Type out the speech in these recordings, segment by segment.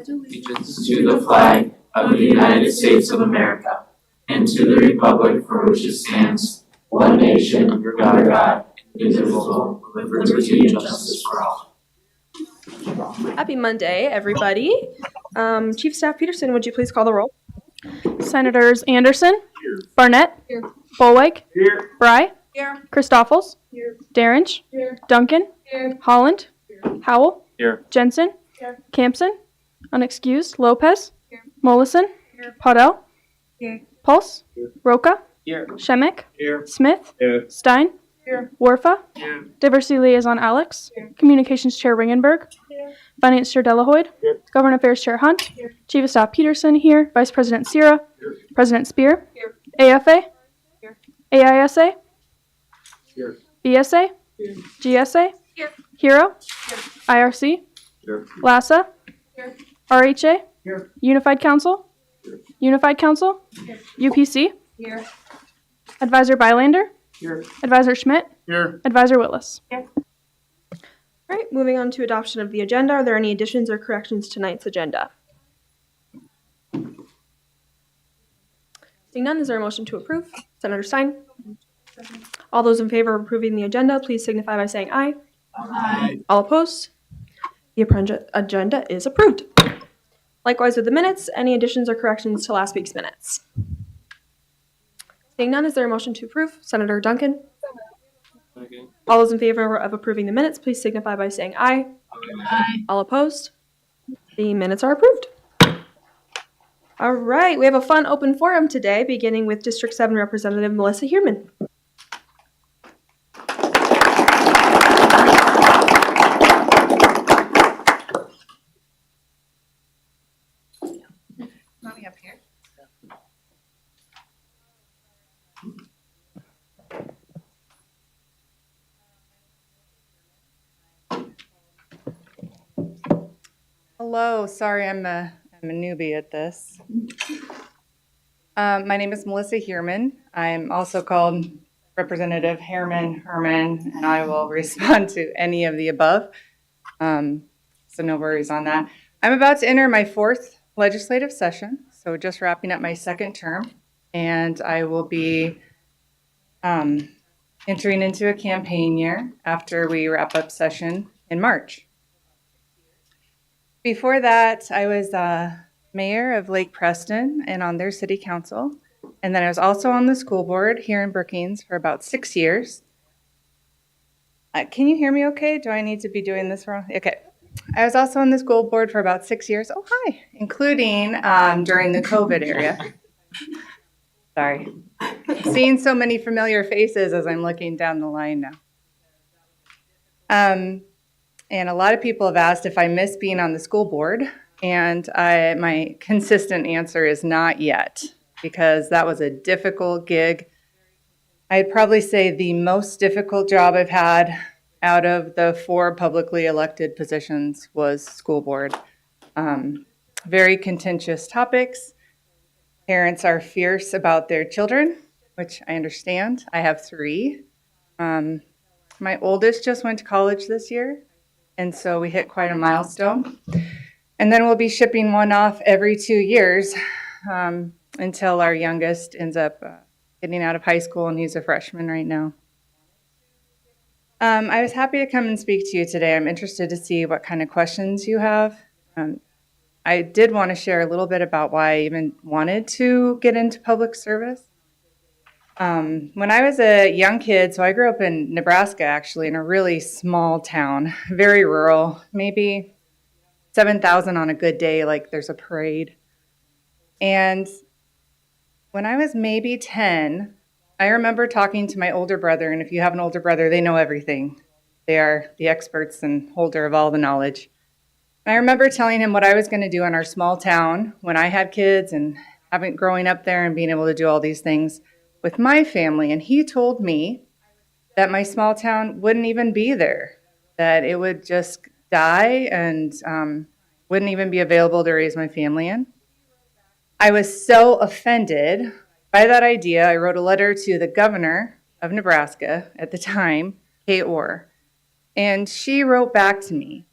allegiance to the flag of the United States of America and to the republic for which it stands, one nation, under God, indivisible, with liberty and justice for all. Happy Monday, everybody. Chief Staff Peterson, would you please call the roll? Senators Anderson, Here. Barnett, Here. Bollweg, Here. Bry, Here. Christoffels, Here. Darringe, Here. Duncan, Here. Holland, Howell, Here. Jensen, Here. Campson, unexcused, Lopez, Here. Mollison, Here. Podell, Here. Pulse, Here. Roca, Here. Shemek, Here. Smith, Here. Stein, Here. Warfa, Here. Diversity Liaison Alex, Here. Communications Chair Ringenberg, Here. Finance Chair Delahoyd, Here. Government Affairs Chair Hunt, Here. Chief of Staff Peterson here, Vice President Sierra, Here. President Spear, Here. AFA, Here. AISA, Here. BSA, Here. GSA, Here. Hero, Here. IRC, Here. LASA, Here. RHA, Here. Unified Council, Here. Unified Council, Here. UPC, Here. Advisor Bylander, Here. Advisor Schmidt, Here. Advisor Willis. All right, moving on to adoption of the agenda. Are there any additions or corrections to tonight's agenda? Seeing none, is there a motion to approve? Senator Stein? All those in favor of approving the agenda, please signify by saying aye. Aye. All opposed? The agenda is approved. Likewise with the minutes, any additions or corrections to last week's minutes? Seeing none, is there a motion to approve? Senator Duncan? All those in favor of approving the minutes, please signify by saying aye. Aye. All opposed? The minutes are approved. All right, we have a fun open forum today, beginning with District 7 Representative Melissa Heerman. Up here. Hello, sorry I'm a newbie at this. My name is Melissa Heerman. I'm also called Representative Herman, and I will respond to any of the above. So no worries on that. I'm about to enter my fourth legislative session, so just wrapping up my second term, and I will be entering into a campaign year after we wrap up session in March. Before that, I was mayor of Lake Preston and on their city council, and then I was also on the school board here in Brookings for about 6 years. Can you hear me okay? Do I need to be doing this wrong? Okay. I was also on the school board for about 6 years. Oh, hi. Including during the COVID era. Sorry. Seeing so many familiar faces as I'm looking down the line now. And a lot of people have asked if I miss being on the school board. And my consistent answer is not yet, because that was a difficult gig. I'd probably say the most difficult job I've had out of the 4 publicly elected positions was school board. Very contentious topics. Parents are fierce about their children, which I understand. I have 3. My oldest just went to college this year, and so we hit quite a milestone. And then we'll be shipping one off every 2 years until our youngest ends up getting out of high school, and he's a freshman right now. I was happy to come and speak to you today. I'm interested to see what kind of questions you have. I did want to share a little bit about why I even wanted to get into public service. When I was a young kid, so I grew up in Nebraska, actually, in a really small town, very rural, maybe 7,000 on a good day, like there's a parade. And when I was maybe 10, I remember talking to my older brother, and if you have an older brother, they know everything. They are the experts and holder of all the knowledge. And I remember telling him what I was going to do in our small town when I had kids and growing up there and being able to do all these things with my family. And he told me that my small town wouldn't even be there, that it would just die and wouldn't even be available to raise my family in. I was so offended by that idea. I wrote a letter to the governor of Nebraska at the time, Kate Orr, and she wrote back to me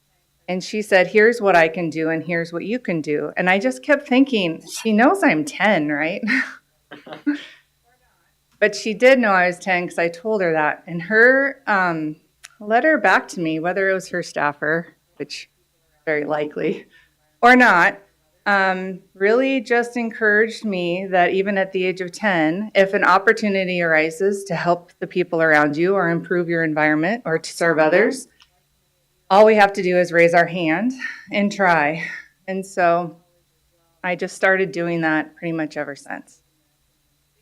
And she said, here's what I can do and here's what you can do. And I just kept thinking, she knows I'm 10, right? But she did know I was 10 because I told her that. And her letter back to me, whether it was her staffer, which very likely, or not, really just encouraged me that even at the age of 10, if an opportunity arises to help the people around you or improve your environment or to serve others, all we have to do is raise our hand and try. And so I just started doing that pretty much ever since.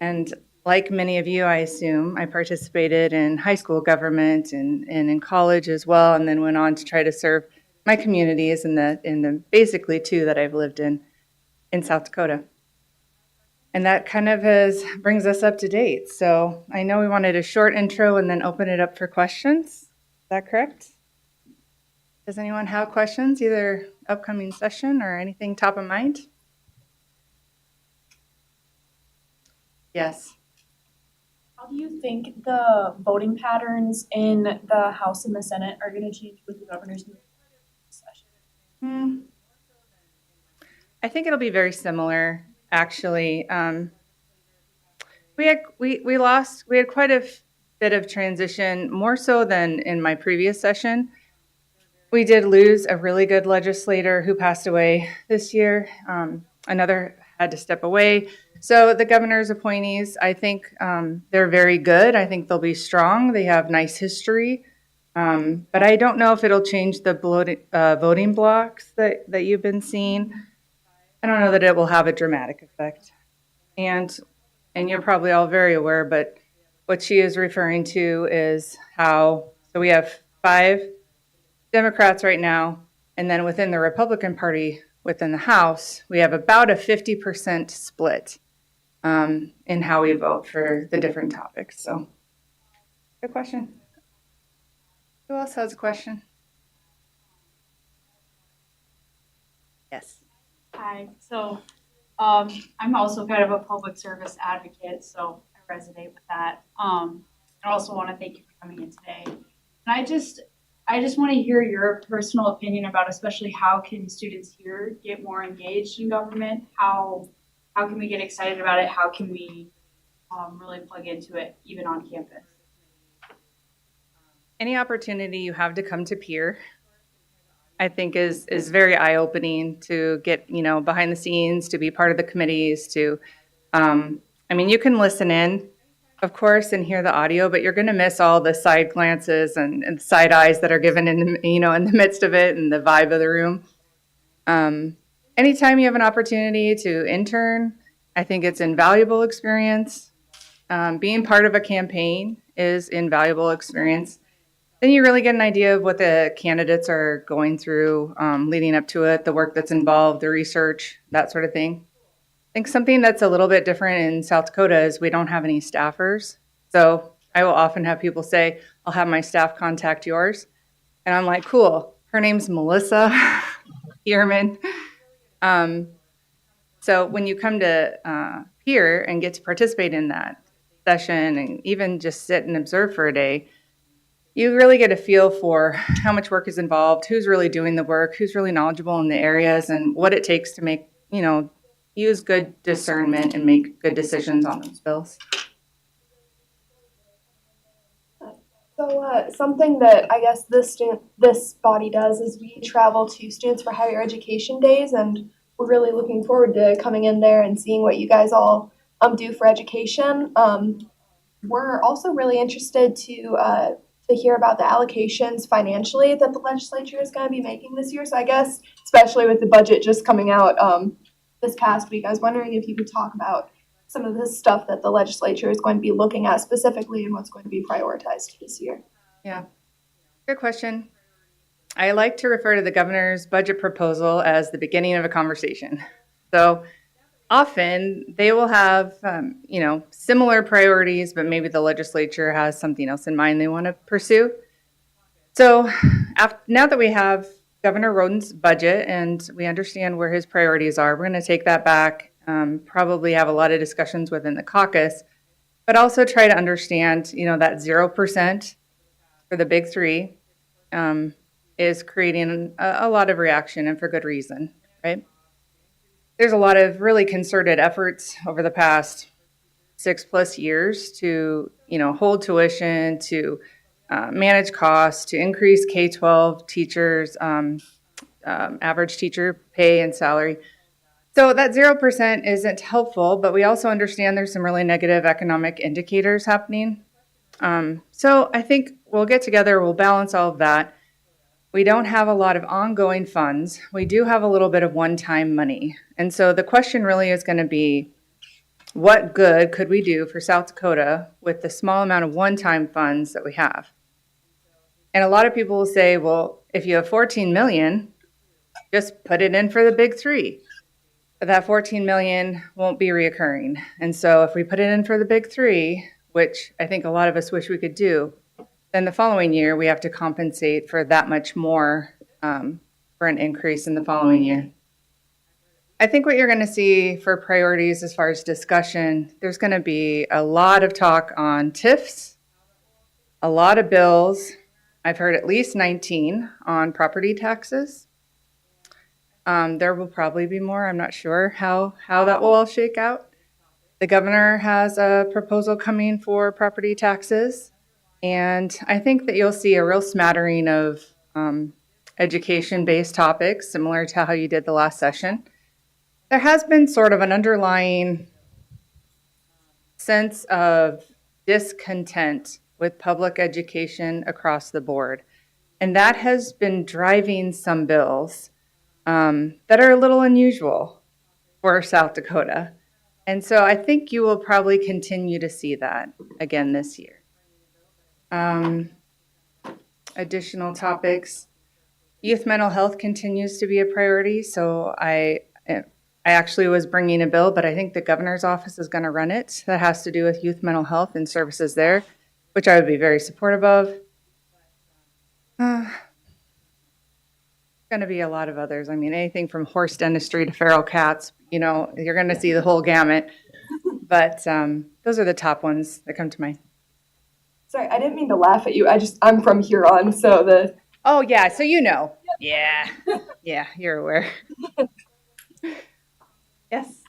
And like many of you, I assume, I participated in high school government and in college as well, and then went on to try to serve my communities in the basically two that I've lived in South Dakota. And that kind of brings us up to date. So I know we wanted a short intro and then open it up for questions. Is that correct? Does anyone have questions, either upcoming session or anything top of mind? Yes. How do you think the voting patterns in the House and the Senate are going to change with the governor's new session? I think it'll be very similar, actually. We had quite a bit of transition, more so than in my previous session. We did lose a really good legislator who passed away this year. Another had to step away. So the governor's appointees, I think they're very good. I think they'll be strong. They have nice history. But I don't know if it'll change the voting blocks that you've been seeing. I don't know that it will have a dramatic effect. And you're probably all very aware, but what she is referring to is how, so we have 5 Democrats right now, and then within the Republican Party, within the House, we have about a 50% split in how we vote for the different topics. So, good question. Who else has a question? Yes. Hi. So I'm also kind of a public service advocate, so I resonate with that. I also want to thank you for coming in today. And I just want to hear your personal opinion about, especially how can students here get more engaged in government? How can we get excited about it? How can we really plug into it, even on campus? Any opportunity you have to come to peer, I think is very eye-opening to get, behind the scenes, to be part of the committees, to, you can listen in, of course, and hear the audio, but you're going to miss all the side glances and side eyes that are given in the midst of it and the vibe of the room. Anytime you have an opportunity to intern, I think it's invaluable experience. Being part of a campaign is invaluable experience. Then you really get an idea of what the candidates are going through leading up to it, the work that's involved, the research, that sort of thing. I think something that's a little bit different in South Dakota is we don't have any staffers. So I will often have people say, I'll have my staff contact yours. And I'm like, cool. Her name's Melissa Ehrman. So when you come to peer and get to participate in that session and even just sit and observe for a day, you really get a feel for how much work is involved, who's really doing the work, who's really knowledgeable in the areas, and what it takes to make, use good discernment and make good decisions on those bills. So something that I guess this body does is we travel to Students for Higher Education Days, and we're really looking forward to coming in there and seeing what you guys all do for education. We're also really interested to hear about the allocations financially that the legislature is going to be making this year. So I guess, especially with the budget just coming out this past week, I was wondering if you could talk about some of this stuff that the legislature is going to be looking at specifically and what's going to be prioritized this year. Yeah, good question. I like to refer to the governor's budget proposal as the beginning of a conversation. So often they will have, similar priorities, but maybe the legislature has something else in mind they want to pursue. So now that we have Governor Roden's budget and we understand where his priorities are, we're going to take that back, probably have a lot of discussions within the caucus, but also try to understand, that 0% for the big 3. is creating a lot of reaction, and for good reason, right? There's a lot of really concerted efforts over the past 6+ years to, hold tuition, to manage costs, to increase K-12 teachers, average teacher pay and salary. So that 0% isn't helpful, but we also understand there's some really negative economic indicators happening. So I think we'll get together, we'll balance all of that. We don't have a lot of ongoing funds. We do have a little bit of one-time money. And so the question really is going to be, what good could we do for South Dakota with the small amount of one-time funds that we have? And a lot of people will say, well, if you have 14 million, just put it in for the big three. But that 14 million won't be reoccurring. And so if we put it in for the big three, which I think a lot of us wish we could do, then the following year we have to compensate for that much more for an increase in the following year. I think what you're going to see for priorities as far as discussion, there's going to be a lot of talk on TIFs, a lot of bills. I've heard at least 19 on property taxes. There will probably be more. I'm not sure how that will all shake out. The governor has a proposal coming for property taxes. And I think that you'll see a real smattering of education-based topics, similar to how you did the last session. There has been sort of an underlying sense of discontent with public education across the board. And that has been driving some bills that are a little unusual for South Dakota. And so I think you will probably continue to see that again this year. Additional topics. Youth mental health continues to be a priority. So I actually was bringing a bill, but I think the governor's office is going to run it. That has to do with youth mental health and services there, which I would be very supportive of. Going to be a lot of others. I mean, anything from horse dentistry to feral cats, you're going to see the whole gamut. But those are the top ones that come to mind. Sorry, I didn't mean to laugh at you. I'm from Huron, so the. Oh, yeah, so you know. Yeah, you're aware. Yes.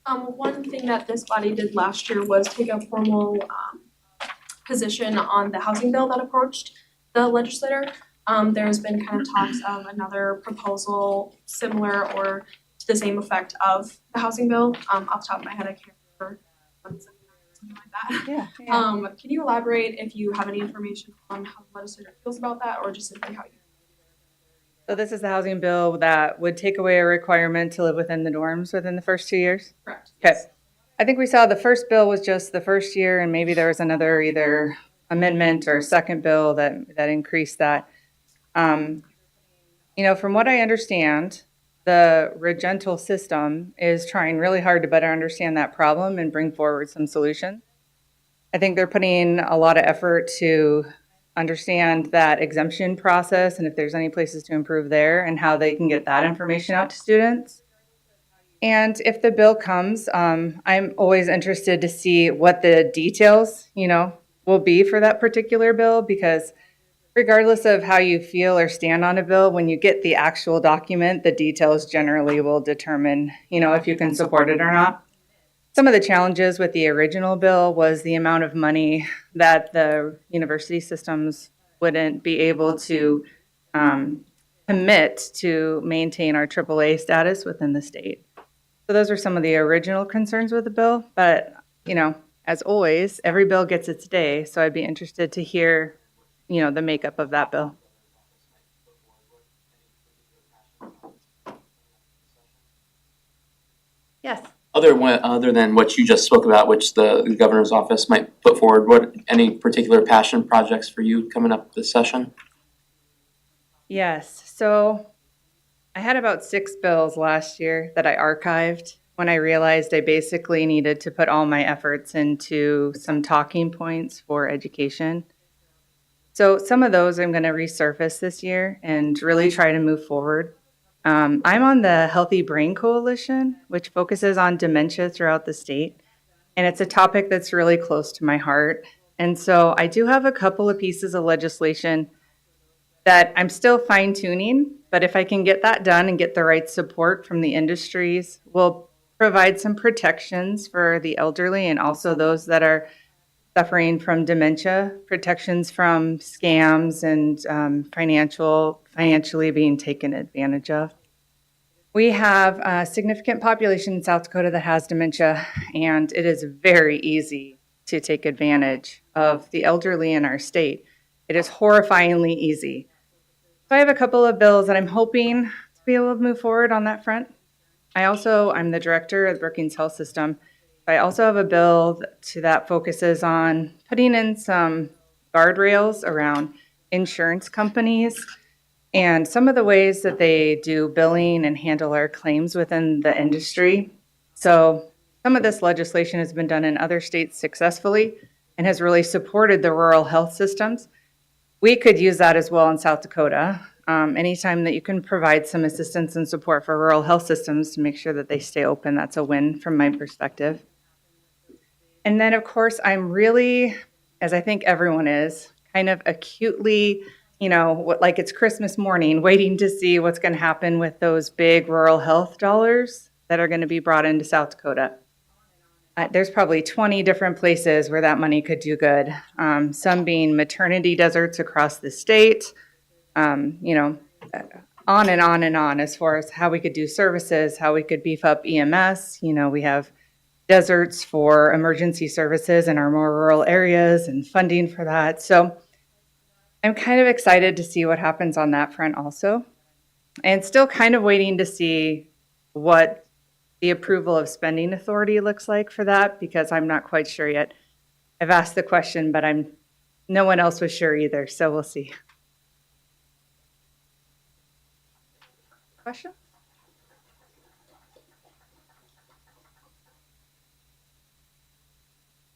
One thing that this body did last year was take a formal position on the housing bill that approached the legislator. There's been kind of talks of another proposal similar or to the same effect of the housing bill. Off the top of my head, I can't remember something like that. Yeah. Can you elaborate if you have any information on how the legislator feels about that, or just simply how you? So this is the housing bill that would take away a requirement to live within the dorms within the first 2 years? Correct. Okay. I think we saw the first bill was just the first year, and maybe there was another either amendment or second bill that increased that. From what I understand, the Regental system is trying really hard to better understand that problem and bring forward some solutions. I think they're putting a lot of effort to understand that exemption process and if there's any places to improve there and how they can get that information out to students. And if the bill comes, I'm always interested to see what the details, will be for that particular bill, because regardless of how you feel or stand on a bill, when you get the actual document, the details generally will determine, if you can support it or not. Some of the challenges with the original bill was the amount of money that the university systems wouldn't be able to commit to maintain our AAA status within the state. So those are some of the original concerns with the bill. But, as always, every bill gets its day. So I'd be interested to hear, the makeup of that bill. Yes. Other than what you just spoke about, which the governor's office might put forward, any particular passion projects for you coming up this session? Yes. So I had about 6 bills last year that I archived when I realized I basically needed to put all my efforts into some talking points for education. So some of those I'm going to resurface this year and really try to move forward. I'm on the Healthy Brain Coalition, which focuses on dementia throughout the state. And it's a topic that's really close to my heart. And so I do have a couple of pieces of legislation that I'm still fine tuning, but if I can get that done and get the right support from the industries, we'll provide some protections for the elderly and also those that are suffering from dementia, protections from scams and financially being taken advantage of. We have a significant population in South Dakota that has dementia, and it is very easy to take advantage of the elderly in our state. It is horrifyingly easy. So I have a couple of bills that I'm hoping to be able to move forward on that front. I'm the director of the Brookings Health System. I also have a bill that focuses on putting in some guardrails around insurance companies and some of the ways that they do billing and handle our claims within the industry. So some of this legislation has been done in other states successfully and has really supported the rural health systems. We could use that as well in South Dakota. Anytime that you can provide some assistance and support for rural health systems to make sure that they stay open, that's a win from my perspective. And then, of course, I'm really, as I think everyone is, kind of acutely, like it's Christmas morning, waiting to see what's going to happen with those big rural health dollars that are going to be brought into South Dakota. There's probably 20 different places where that money could do good. Some being maternity deserts across the state, on and on and on as far as how we could do services, how we could beef up EMS. We have deserts for emergency services in our more rural areas and funding for that. So I'm kind of excited to see what happens on that front also. And still kind of waiting to see what the approval of spending authority looks like for that, because I'm not quite sure yet. I've asked the question, but no one else was sure either, so we'll see. Question?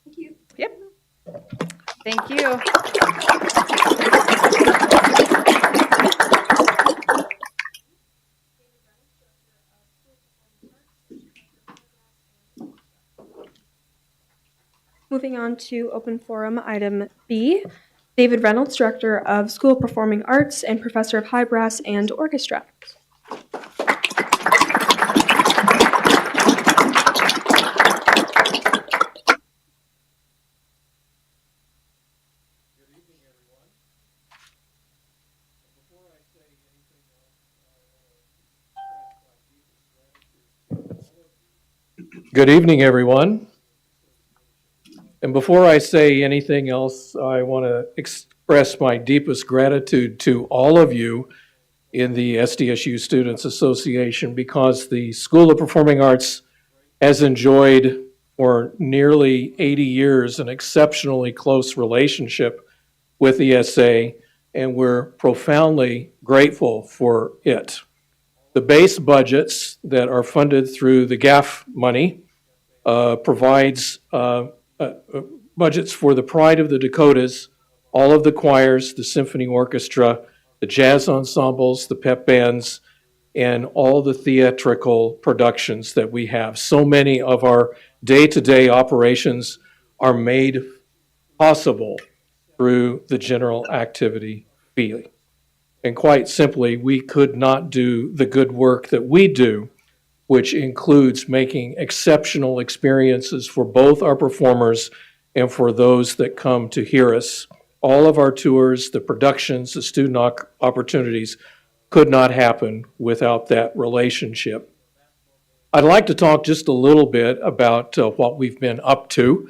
Thank you. Yep. Thank you. Moving on to open forum, item B. David Reynolds, Director of School of Performing Arts and Professor of High Brass and Orchestra. Good evening, everyone. And before I say anything else, I want to express my deepest gratitude to all of you in the SDSU Students Association, because the School of Performing Arts has enjoyed for nearly 80 years an exceptionally close relationship with ESA, and we're profoundly grateful for it. The base budgets that are funded through the GAF money provides budgets for the Pride of the Dakotas, all of the choirs, the symphony orchestra, the jazz ensembles, the pep bands, and all the theatrical productions that we have. So many of our day-to-day operations are made possible through the general activity fee. And quite simply, we could not do the good work that we do, which includes making exceptional experiences for both our performers and for those that come to hear us. All of our tours, the productions, the student opportunities could not happen without that relationship. I'd like to talk just a little bit about what we've been up to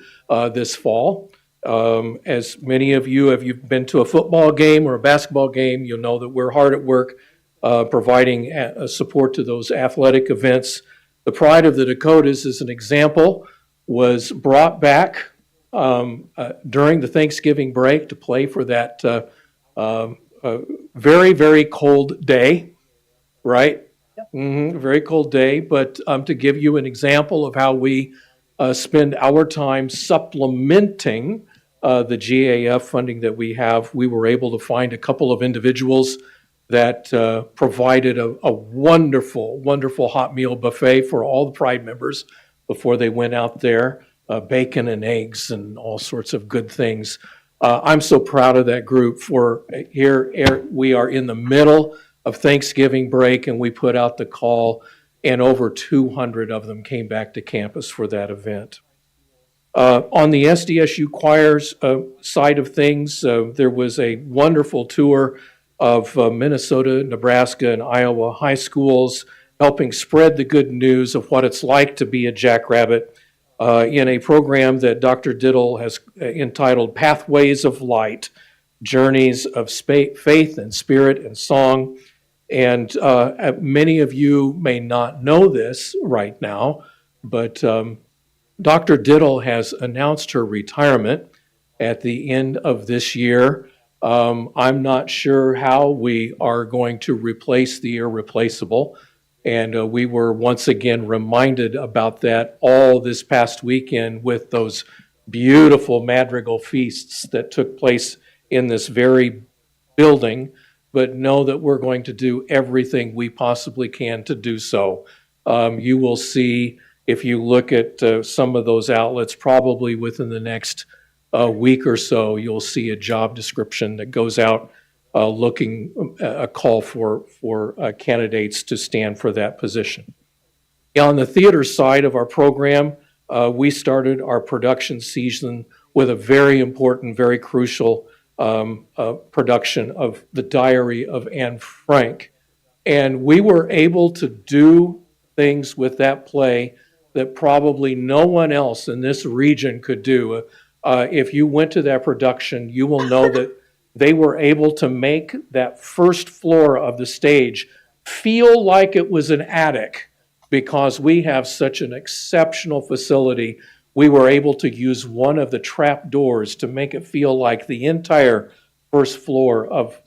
this fall. As many of you, if you've been to a football game or a basketball game, you'll know that we're hard at work providing support to those athletic events. The Pride of the Dakotas, as an example, was brought back during the Thanksgiving break to play for that very, very cold day, right? Very cold day, but to give you an example of how we spend our time supplementing the GAF funding that we have, we were able to find a couple of individuals that provided a wonderful, wonderful hot meal buffet for all the Pride members before they went out there, bacon and eggs and all sorts of good things. I'm so proud of that group for we are in the middle of Thanksgiving break and we put out the call and over 200 of them came back to campus for that event. On the SDSU choirs side of things, there was a wonderful tour of Minnesota, Nebraska, and Iowa high schools, helping spread the good news of what it's like to be a jackrabbit in a program that Dr. Diddle has entitled Pathways of Light, Journeys of Faith and Spirit and Song. And many of you may not know this right now, but Dr. Diddle has announced her retirement at the end of this year. I'm not sure how we are going to replace the irreplaceable. And we were once again reminded about that all this past weekend with those beautiful madrigal feasts that took place in this very building. But know that we're going to do everything we possibly can to do so. You will see, if you look at some of those outlets, probably within the next week or so, you'll see a job description that goes out looking a call for candidates to stand for that position. On the theater side of our program, we started our production season with a very important, very crucial production of The Diary of Anne Frank. And we were able to do things with that play that probably no one else in this region could do. If you went to that production, you will know that they were able to make that first floor of the stage feel like it was an attic because we have such an exceptional facility. We were able to use one of the trap doors to make it feel like the entire first floor of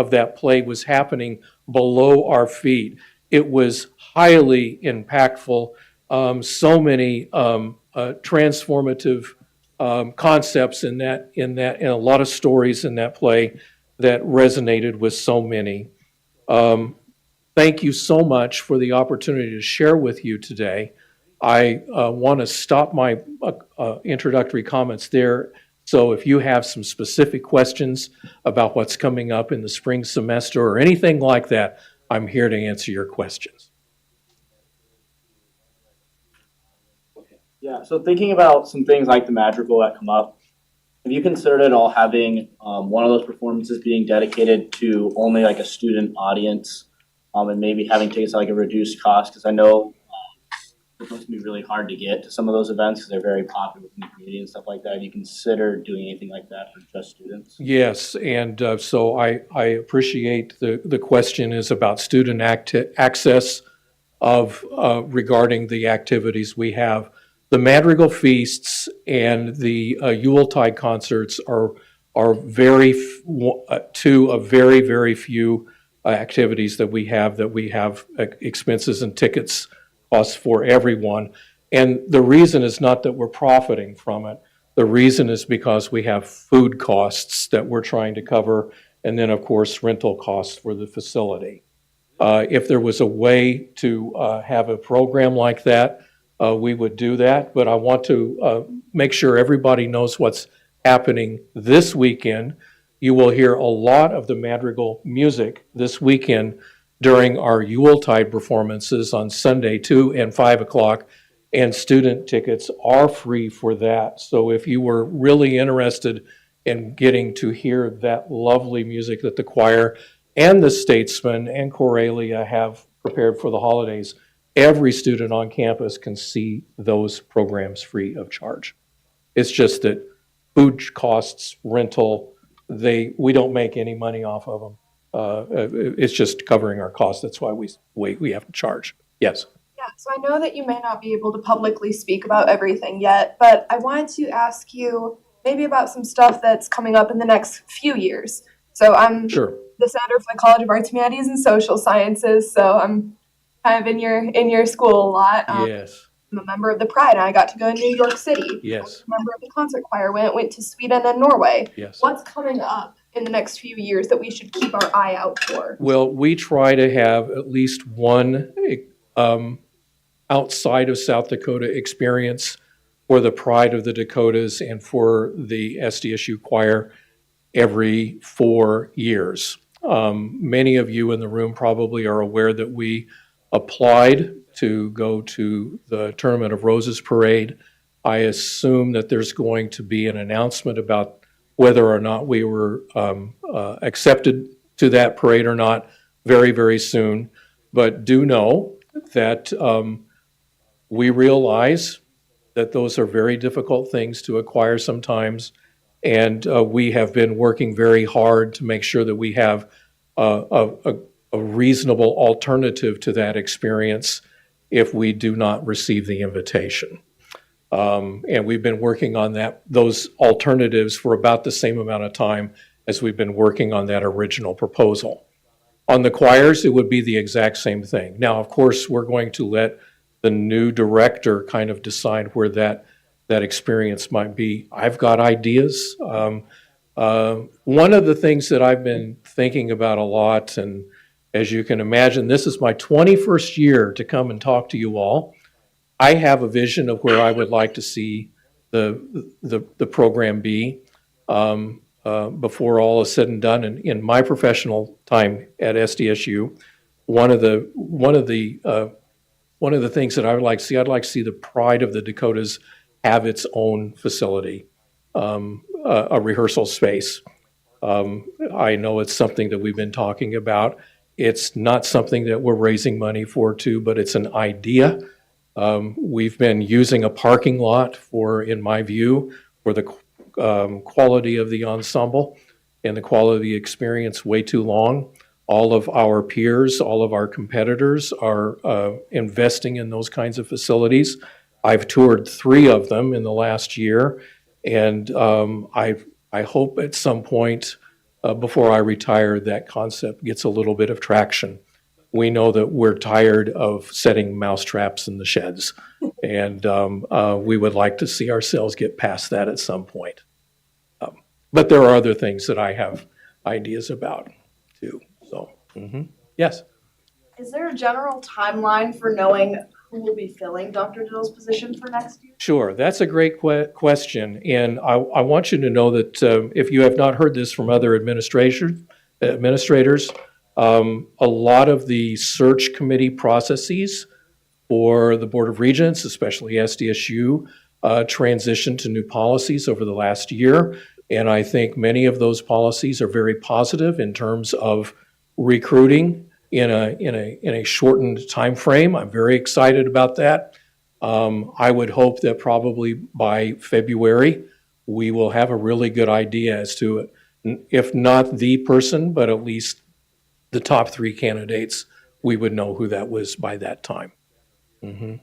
that play was happening below our feet. It was highly impactful. So many transformative concepts in a lot of stories in that play that resonated with so many. Thank you so much for the opportunity to share with you today. I want to stop my introductory comments there. So if you have some specific questions about what's coming up in the spring semester or anything like that, I'm here to answer your questions. Yeah, so thinking about some things like the madrigal that come up, have you considered at all having one of those performances being dedicated to only like a student audience and maybe having tickets at like a reduced cost? Because I know it's going to be really hard to get to some of those events because they're very popular within the community and stuff like that. Have you considered doing anything like that for just students? Yes, and so I appreciate the question is about student access of regarding the activities we have. The Madrigal Feasts and the Yuletide concerts are two of very, very few activities that we have expenses and tickets costs for everyone. And the reason is not that we're profiting from it. The reason is because we have food costs that we're trying to cover, and then, of course, rental costs for the facility. If there was a way to have a program like that, we would do that. But I want to make sure everybody knows what's happening this weekend. You will hear a lot of the Madrigal music this weekend during our Yuletide performances on Sunday, 2 and 5 o'clock, and student tickets are free for that. So if you were really interested in getting to hear that lovely music that the choir and the Statesmen and Choralia have prepared for the holidays, every student on campus can see those programs free of charge. It's just that food costs, rental, we don't make any money off of them. It's just covering our costs. That's why we have to charge. Yes. Yeah, so I know that you may not be able to publicly speak about everything yet, but I wanted to ask you maybe about some stuff that's coming up in the next few years. So I'm Sure. the Senator for the College of Arts, Humanities, and Social Sciences, so I'm kind of in your school a lot. Yes. I'm a member of the Pride, and I got to go to New York City. Yes. I'm a member of the concert choir, went to Sweden and Norway. Yes. What's coming up in the next few years that we should keep our eye out for? Well, we try to have at least one outside of South Dakota experience for the Pride of the Dakotas and for the SDSU choir every 4 years. Many of you in the room probably are aware that we applied to go to the Tournament of Roses Parade. I assume that there's going to be an announcement about whether or not we were accepted to that parade or not very, very soon. But do know that we realize that those are very difficult things to acquire sometimes. And we have been working very hard to make sure that we have a reasonable alternative to that experience if we do not receive the invitation. And we've been working on those alternatives for about the same amount of time as we've been working on that original proposal. On the choirs, it would be the exact same thing. Now, of course, we're going to let the new director kind of decide where that experience might be. I've got ideas. One of the things that I've been thinking about a lot, and as you can imagine, this is my 21st year to come and talk to you all. I have a vision of where I would like to see the program be before all is said and done. And in my professional time at SDSU, one of the things that I would like to see, I'd like to see the Pride of the Dakotas have its own facility, a rehearsal space. I know it's something that we've been talking about. It's not something that we're raising money for too, but it's an idea. We've been using a parking lot in my view, for the quality of the ensemble and the quality of the experience way too long. All of our peers, all of our competitors are investing in those kinds of facilities. I've toured 3 of them in the last year, and I hope at some point before I retire, that concept gets a little bit of traction. We know that we're tired of setting mousetraps in the sheds, and we would like to see ourselves get past that at some point. But there are other things that I have ideas about too. So, yes. Is there a general timeline for knowing who will be filling Dr. Dill's position for next year? Sure, that's a great question, and I want you to know that if you have not heard this from other administrators, a lot of the search committee processes for the Board of Regents, especially SDSU, transitioned to new policies over the last year, and I think many of those policies are very positive in terms of recruiting in a shortened time frame. I'm very excited about that. I would hope that probably by February, we will have a really good idea as to, if not the person, but at least the top 3 candidates, we would know who that was by that time. And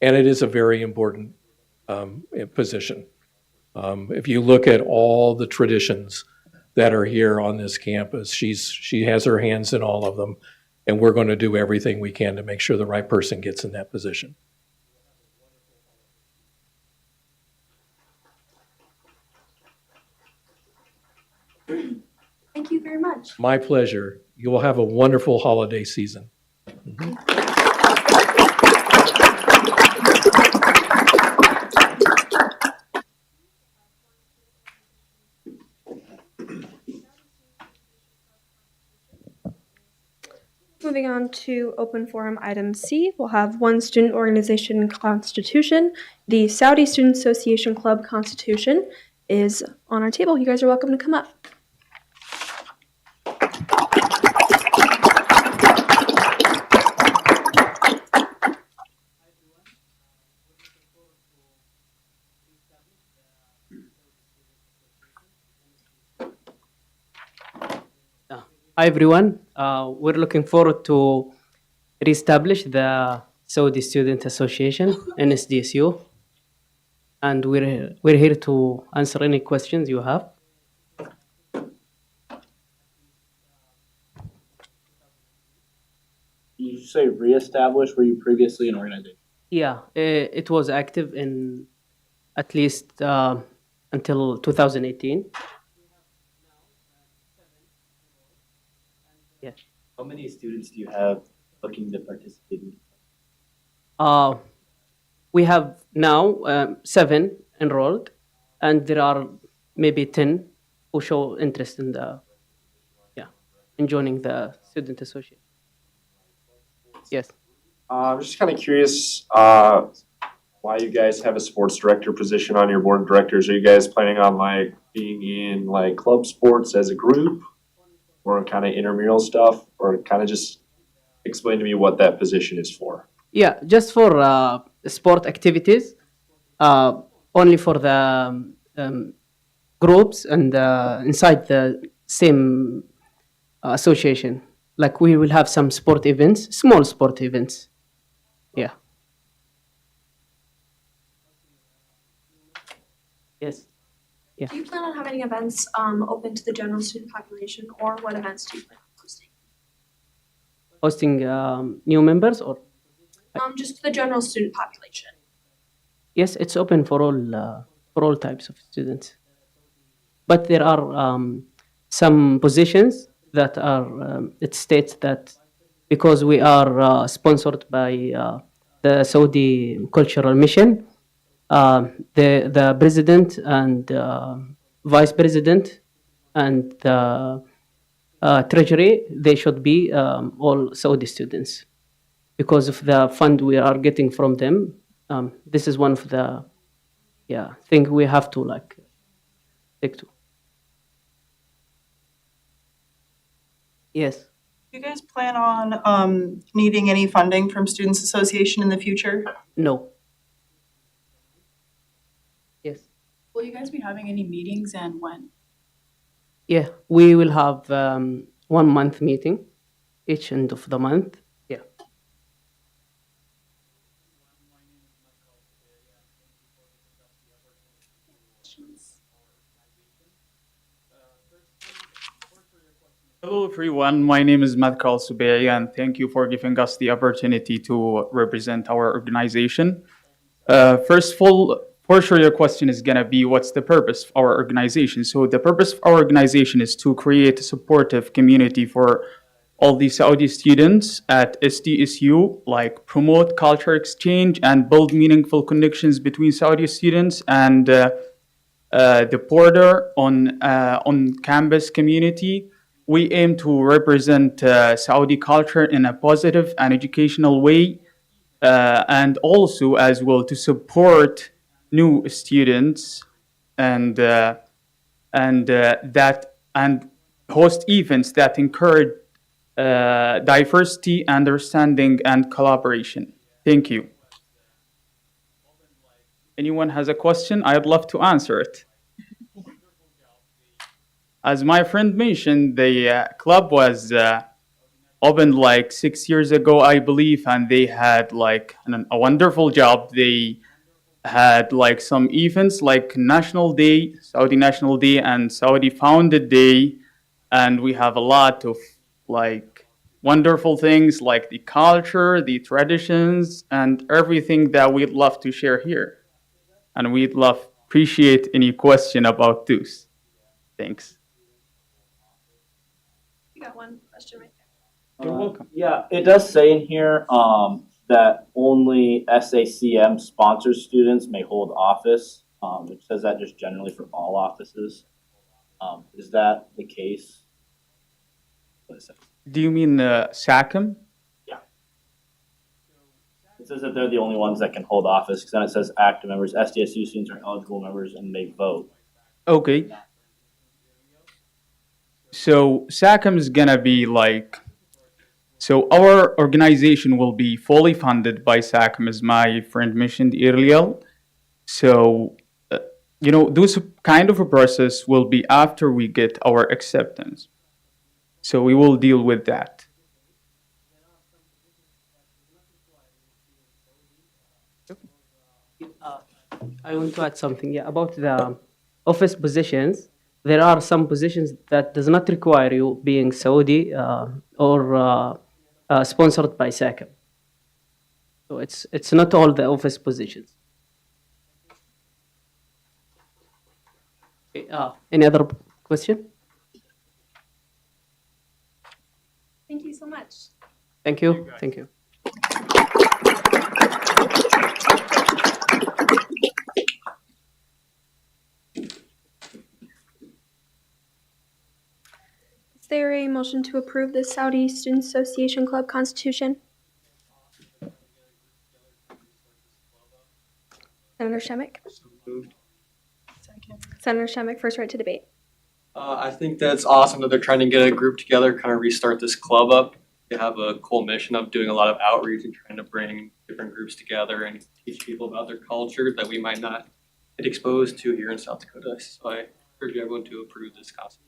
it is a very important position. If you look at all the traditions that are here on this campus, she has her hands in all of them, and we're going to do everything we can to make sure the right person gets in that position. Thank you very much. My pleasure. You will have a wonderful holiday season. Moving on to open forum item C, we'll have one student organization constitution. The Saudi Student Association Club Constitution is on our table. You guys are welcome to come up. Hi everyone, we're looking forward to reestablish the Saudi Student Association, NSDSU, and we're here to answer any questions you have. You say reestablish, were you previously an organization? Yeah, it was active in at least until 2018. Yeah. How many students do you have looking to participate in? we have now 7 enrolled, and there are maybe 10 who show interest in in joining the student association. Yes. I'm just kind of curious why you guys have a sports director position on your board of directors. Are you guys planning on like being in like club sports as a group, or kind of intramural stuff, or kind of just explain to me what that position is for? Yeah, just for sport activities, only for the groups and inside the same association. Like we will have some sport events, small sport events. Yeah. Yes. Do you plan on having events open to the general student population, or what events do you plan on hosting? Hosting new members, or Just the general student population. yes, it's open for all types of students. But there are some positions that are it states that because we are sponsored by the Saudi Cultural Mission, the president and vice president and the treasury, they should be all Saudi students because of the fund we are getting from them. This is one of the thing we have to like stick to. Yes. Do you guys plan on needing any funding from Students Association in the future? No. Yes. Will you guys be having any meetings and when? Yeah, we will have 1 month meeting each end of the month. Yeah. Hello everyone, my name is Madkal Suberi and thank you for giving us the opportunity to represent our organization. First of all, for sure your question is gonna be what's the purpose of our organization? So the purpose of our organization is to create a supportive community for all the Saudi students at SDSU, like promote culture exchange and build meaningful connections between Saudi students and the border on campus community. We aim to represent Saudi culture in a positive and educational way, and also as well to support new students and host events that encourage diversity, understanding, and collaboration. Thank you. Anyone has a question? I'd love to answer it. As my friend mentioned, the club was opened like 6 years ago, I believe, and they had like a wonderful job. They had like some events like National Day, Saudi National Day, and Saudi Founded Day, and we have a lot of like wonderful things like the culture, the traditions, and everything that we'd love to share here. And we'd appreciate any question about those. Thanks. You got one question right there. You're welcome. Yeah, it does say in here that only SACM sponsored students may hold office. It says that just generally for all offices. Is that the case? What is it? Do you mean SACM? Yeah. It says that they're the only ones that can hold office, because then it says active members. SDSU students are eligible members and they vote. Okay. So SACM is gonna be like, so our organization will be fully funded by SACM, as my friend mentioned earlier. So, those kind of a process will be after we get our acceptance. So we will deal with that. I want to add something about the office positions. There are some positions that does not require you being Saudi or sponsored by SACM. So it's not all the office positions. Okay, any other question? Thank you so much. Thank you. Thank you. Is there a motion to approve the Saudi Student Association Club Constitution? Senator Shemek. Senator Shemek, first right to debate. I think that's awesome that they're trying to get a group together, kind of restart this club up. They have a cool mission of doing a lot of outreach and trying to bring different groups together and teach people about their culture that we might not get exposed to here in South Dakota. So I urge everyone to approve this concept.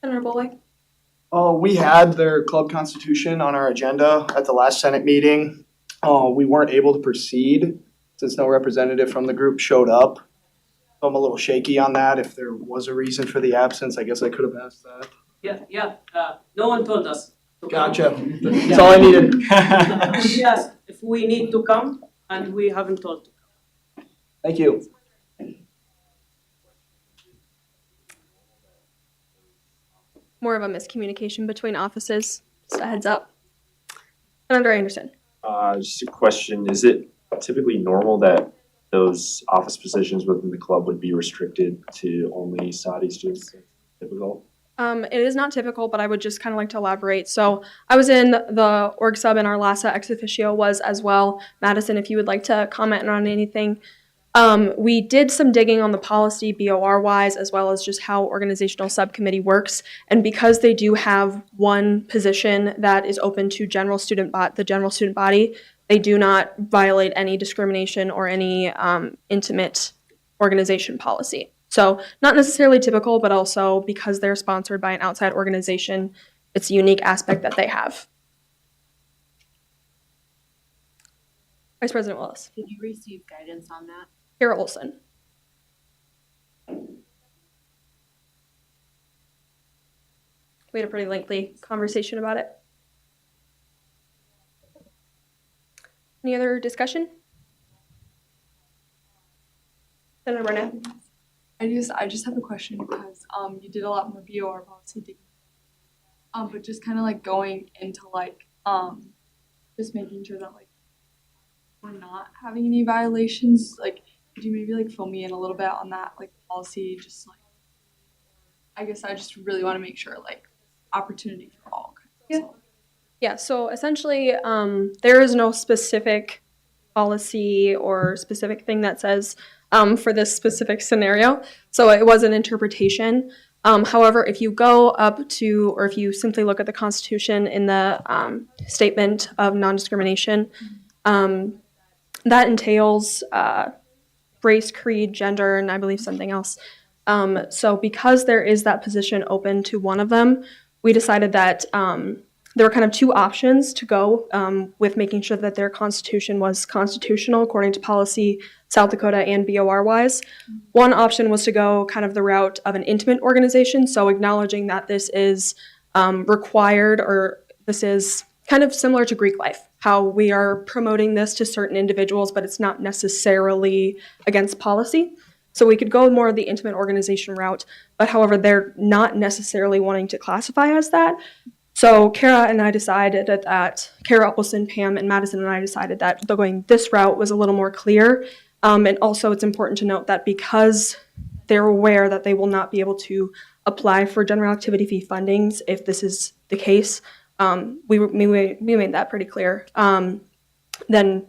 Senator Bolway. We had their club constitution on our agenda at the last Senate meeting. We weren't able to proceed since no representative from the group showed up. So I'm a little shaky on that. If there was a reason for the absence, I guess I could have asked that. Yeah. No one told us. Gotcha. That's all I needed. Yes, if we need to come, and we haven't told. Thank you. More of a miscommunication between offices. Just a heads up. Senator Anderson. Just a question, is it typically normal that those office positions within the club would be restricted to only Saudi students? Typical? It is not typical, but I would just kind of like to elaborate. So I was in the org sub and our LASA ex officio was as well. Madison, if you would like to comment on anything. We did some digging on the policy BOR wise, as well as just how organizational subcommittee works. And because they do have one position that is open to the general student body, they do not violate any discrimination or any intimate organization policy. So not necessarily typical, but also because they're sponsored by an outside organization, it's a unique aspect that they have. Vice President Willis. Did you receive guidance on that? Kara Olson. We had a pretty lengthy conversation about it. Any other discussion? Senator Barnett. I just have a question because you did a lot more BOR policy digging. But just kind of like going into like just making sure that like we're not having any violations. Like, could you maybe like fill me in a little bit on that like policy? Just like, I guess I just really want to make sure like opportunity for all. Yeah. So essentially, there is no specific policy or specific thing that says for this specific scenario. So it was an interpretation. However, if you go up to, or if you simply look at the Constitution in the Statement of Non-Discrimination, that entails race, creed, gender, and I believe something else. So because there is that position open to one of them, we decided that there were kind of two options to go with making sure that their constitution was constitutional according to policy South Dakota and BOR-wise. One option was to go kind of the route of an intimate organization, so acknowledging that this is required, or this is kind of similar to Greek life, how we are promoting this to certain individuals, but it's not necessarily against policy. So we could go more of the intimate organization route, but however, they're not necessarily wanting to classify as that. So Kara and I decided that Kara Olson, Pam, and Madison and I decided that going this route was a little more clear. And also it's important to note that because they're aware that they will not be able to apply for general activity fee fundings if this is the case, we made that pretty clear. Then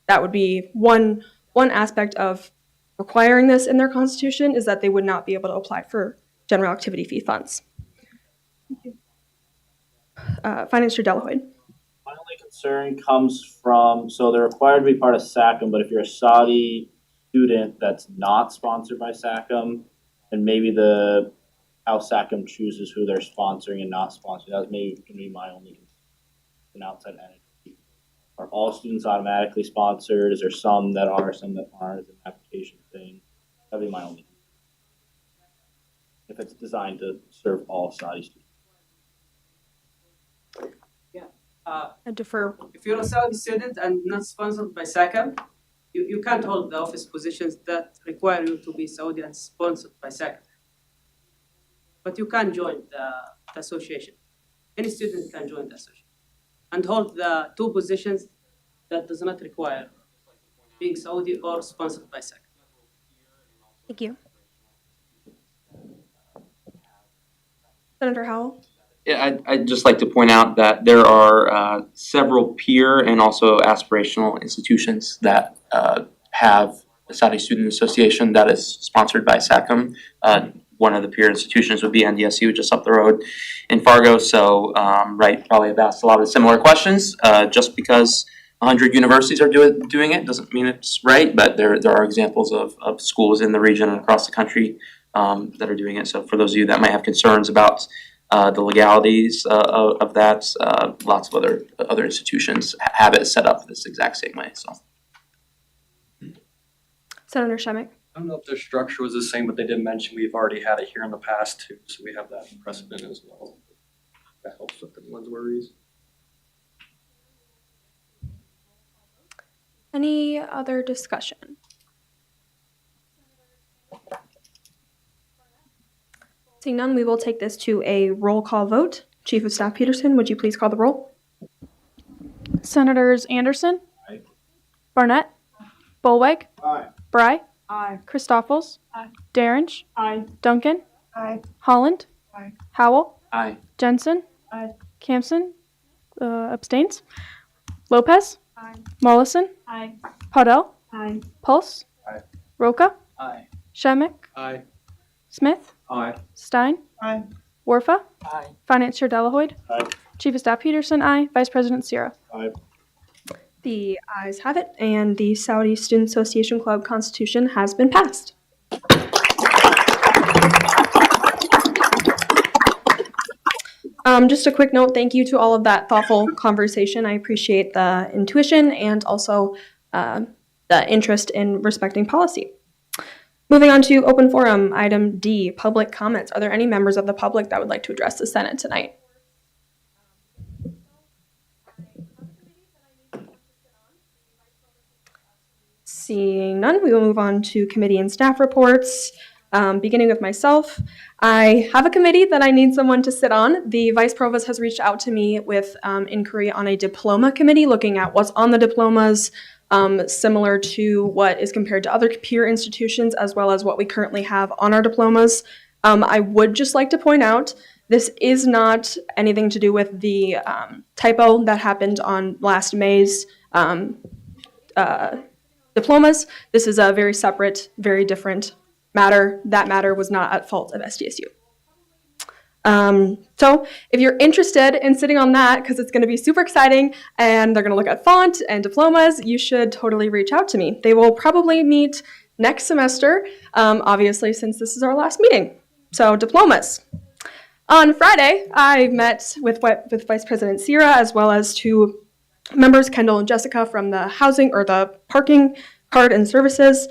that would be one aspect of requiring this in their constitution, is that they would not be able to apply for general activity fee funds. Thank you. Finance Chair Delahoyd. My only concern comes from, so they're required to be part of SACM, but if you're a Saudi student that's not sponsored by SACM, then maybe how SACM chooses who they're sponsoring and not sponsoring, that's maybe going to be my only concern. An outside entity. Are all students automatically sponsored? Is there some that are, some that aren't? Is it an application thing? That'd be my only concern. If it's designed to serve all Saudi students. I defer. If you're a Saudi student and not sponsored by SACM, you can't hold the office positions that require you to be Saudi and sponsored by SACM. But you can join the association. Any student can join the association and hold the two positions that does not require being Saudi or sponsored by SACM. Thank you. Senator Howell? Yeah, I'd just like to point out that there are several peer and also aspirational institutions that have a Saudi Student Association that is sponsored by SACM. One of the peer institutions would be NDSU, just up the road in Fargo. So, right, probably have asked a lot of similar questions. Just because 100 universities are doing it doesn't mean it's right, but there are examples of schools in the region and across the country that are doing it. So, for those of you that might have concerns about the legalities of that, lots of other institutions have it set up this exact same way. So, Senator Shemick? I don't know if their structure was the same, but they did mention we've already had it here in the past too, so we have that precedent as well. That helps with anyone's worries. Any other discussion? Seeing none, we will take this to a roll call vote. Chief of Staff Peterson, would you please call the roll? Senators Anderson, Aye. Barnett, Bolweg, Aye. Bry, Aye. Christoffels, Derenge, Aye. Duncan, Aye. Holland, Aye. Howell, aye. Jensen, Aye. Campson, abstains, Lopez, Aye. Mollison, Aye. Paudel, Aye. Pulse, Aye. Roca, Aye. Shemick, Aye. Smith, Aye. Stein, Aye. Warfa, Aye. Finance Chair Delahoyd, Aye. Chief of Staff Peterson, aye. Vice President Sierra. Aye. The ayes have it, and the Saudi Student Association Club Constitution has been passed. Just a quick note, thank you to all of that thoughtful conversation. I appreciate the intuition and also the interest in respecting policy. Moving on to open forum, item D, public comments. Are there any members of the public that would like to address the Senate tonight? Seeing none, we will move on to committee and staff reports. Beginning with myself, I have a committee that I need someone to sit on. The vice provost has reached out to me with inquiry on a diploma committee, looking at what's on the diplomas, similar to what is compared to other peer institutions, as well as what we currently have on our diplomas. I would just like to point out, this is not anything to do with the typo that happened on last May's diplomas. This is a very separate, very different matter. That matter was not at fault of SDSU. So if you're interested in sitting on that, because it's going to be super exciting and they're going to look at font and diplomas, you should totally reach out to me. They will probably meet next semester, obviously, since this is our last meeting. So diplomas. On Friday, I met with Vice President Sierra, as well as two members, Kendall and Jessica, from the housing or the parking card and services,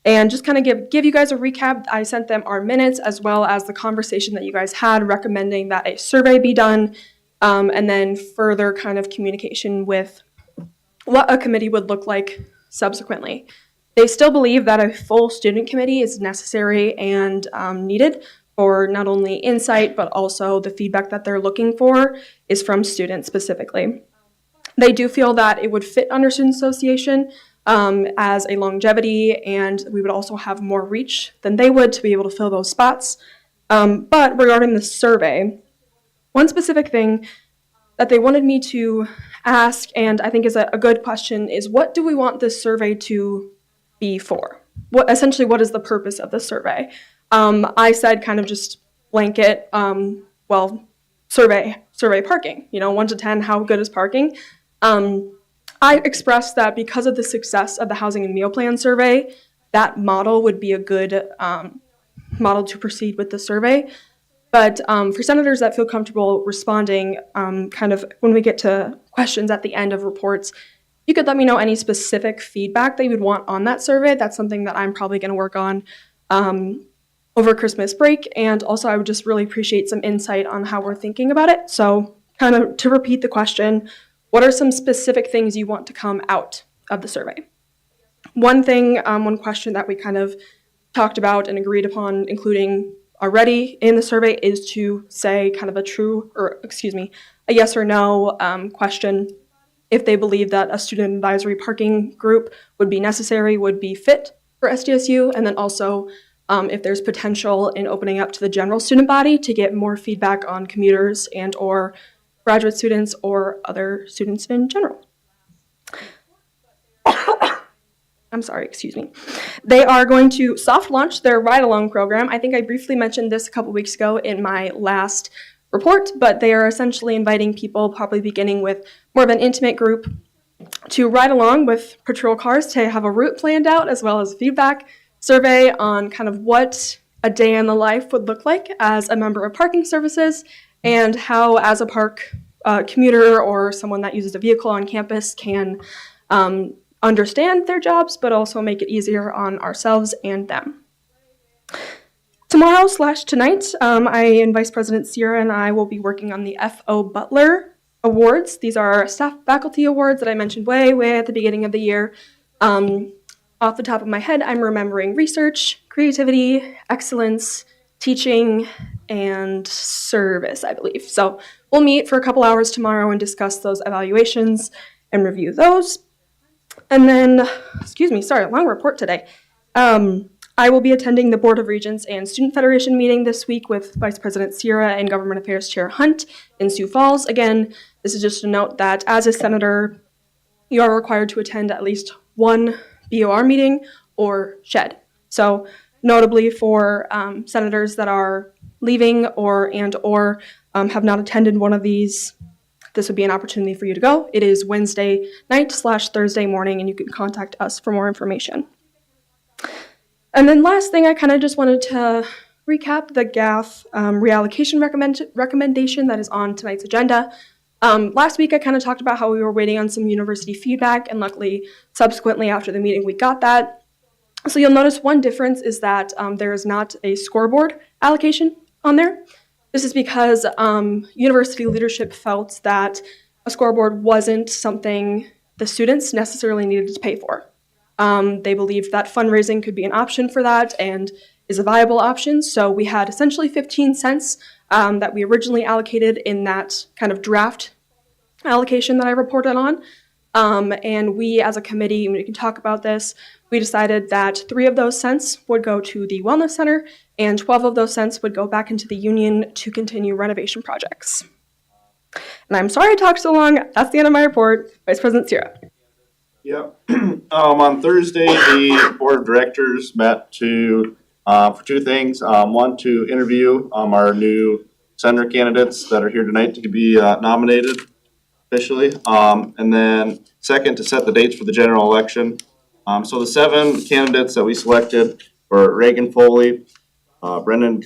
and just kind of give you guys a recap. I sent them our minutes, as well as the conversation that you guys had, recommending that a survey be done, and then further kind of communication with what a committee would look like subsequently. They still believe that a full student committee is necessary and needed for not only insight, but also the feedback that they're looking for is from students specifically. They do feel that it would fit under Student Association as a longevity, and we would also have more reach than they would to be able to fill those spots. But regarding the survey, one specific thing that they wanted me to ask, and I think is a good question, is what do we want this survey to be for? What is the purpose of the survey? I said kind of just blanket, survey parking, 1 to 10, how good is parking? I expressed that because of the success of the Housing and Meal Plan survey, that model would be a good model to proceed with the survey. But for senators that feel comfortable responding, kind of when we get to questions at the end of reports, you could let me know any specific feedback that you would want on that survey. That's something that I'm probably going to work on over Christmas break. And also, I would just really appreciate some insight on how we're thinking about it. So kind of to repeat the question, what are some specific things you want to come out of the survey? One question that we kind of talked about and agreed upon including already in the survey is to say kind of a yes or no question if they believe that a student advisory parking group would be necessary, would be fit for SDSU, and then also if there's potential in opening up to the general student body to get more feedback on commuters and or graduate students or other students in general. I'm sorry, excuse me. They are going to soft launch their ride-along program. I think I briefly mentioned this a couple weeks ago in my last report, but they are essentially inviting people, probably beginning with more of an intimate group, to ride along with patrol cars to have a route planned out, as well as feedback survey on kind of what a day in the life would look like as a member of parking services, and how as a park commuter or someone that uses a vehicle on campus can understand their jobs, but also make it easier on ourselves and them. Tomorrow/tonight, I and Vice President Sierra and I will be working on the F.O. Butler Awards. These are staff faculty awards that I mentioned way at the beginning of the year. Off the top of my head, I'm remembering research, creativity, excellence, teaching, and service, I believe. So we'll meet for a couple hours tomorrow and discuss those evaluations and review those. And then, long report today. I will be attending the Board of Regents and Student Federation meeting this week with Vice President Sierra and Government Affairs Chair Hunt in Sioux Falls. Again, this is just a note that as a senator, you are required to attend at least one BOR meeting or SHED. So notably for senators that are leaving or have not attended one of these, this would be an opportunity for you to go. It is Wednesday night/Thursday morning, and you can contact us for more information. And then last thing, I kind of just wanted to recap the GAF reallocation recommendation that is on tonight's agenda. Last week, I kind of talked about how we were waiting on some university feedback, and luckily, subsequently after the meeting, we got that. So you'll notice one difference is that there is not a scoreboard allocation on there. This is because university leadership felt that a scoreboard wasn't something the students necessarily needed to pay for. They believed that fundraising could be an option for that and is a viable option. So we had essentially 15 cents that we originally allocated in that kind of draft allocation that I reported on. And we as a committee, we can talk about this, we decided that 3 of those cents would go to the Wellness Center and 12 of those cents would go back into the union to continue renovation projects. And I'm sorry I talked so long. That's the end of my report. Vice President Sierra. Yep. On Thursday, the board of directors met for 2 things. One, to interview our new senator candidates that are here tonight to be nominated officially. And then second, to set the dates for the general election. So the 7 candidates that we selected were Reagan Foley, Brenda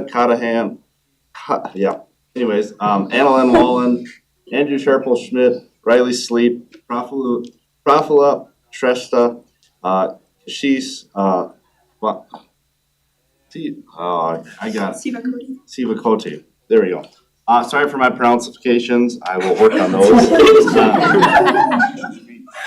Cottahan, Annalyn Wallen, Andrew Sharple-Schmidt, Riley Sleep, Prafula Shrestha, Kashish, Siva Koti. There we go. Sorry for my pronunciations. I will work on those.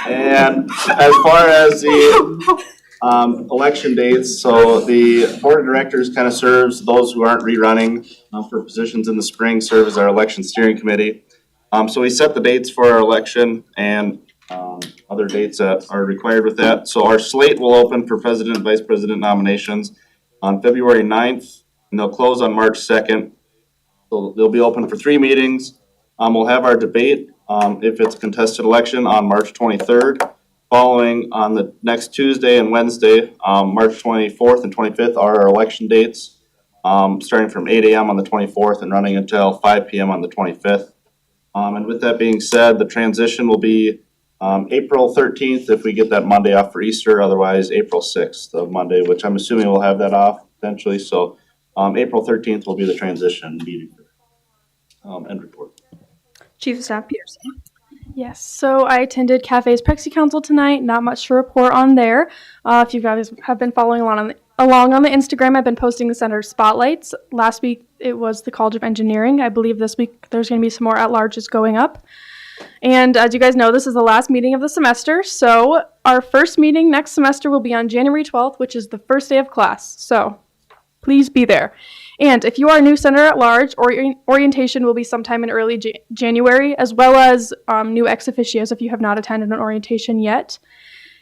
And as far as the election dates, so the board of directors kind of serves those who aren't rerunning for positions in the spring, serve as our election steering committee. So we set the dates for our election and other dates that are required with that. So our slate will open for president and vice president nominations on February 9th, and they'll close on March 2nd. So they'll be open for 3 meetings. We'll have our debate, if it's a contested election, on March 23rd. Following on the next Tuesday and Wednesday, March 24th and 25th are our election dates, starting from 8 a.m. on the 24th and running until 5 p.m. on the 25th. And with that being said, the transition will be April 13th if we get that Monday off for Easter, otherwise April 6th of Monday, which I'm assuming we'll have that off potentially. So April 13th will be the transition meeting. End report. Chief of Staff Peterson. Yes, so I attended Cafe's Prexy Council tonight. Not much to report on there. If you guys have been following along on the Instagram, I've been posting the center spotlights. Last week it was the College of Engineering. I believe this week there's going to be some more at-larges going up. And as you guys know, this is the last meeting of the semester. So our first meeting next semester will be on January 12th, which is the first day of class. So please be there. And if you are a new senator at large, orientation will be sometime in early January, as well as new ex officios if you have not attended an orientation yet.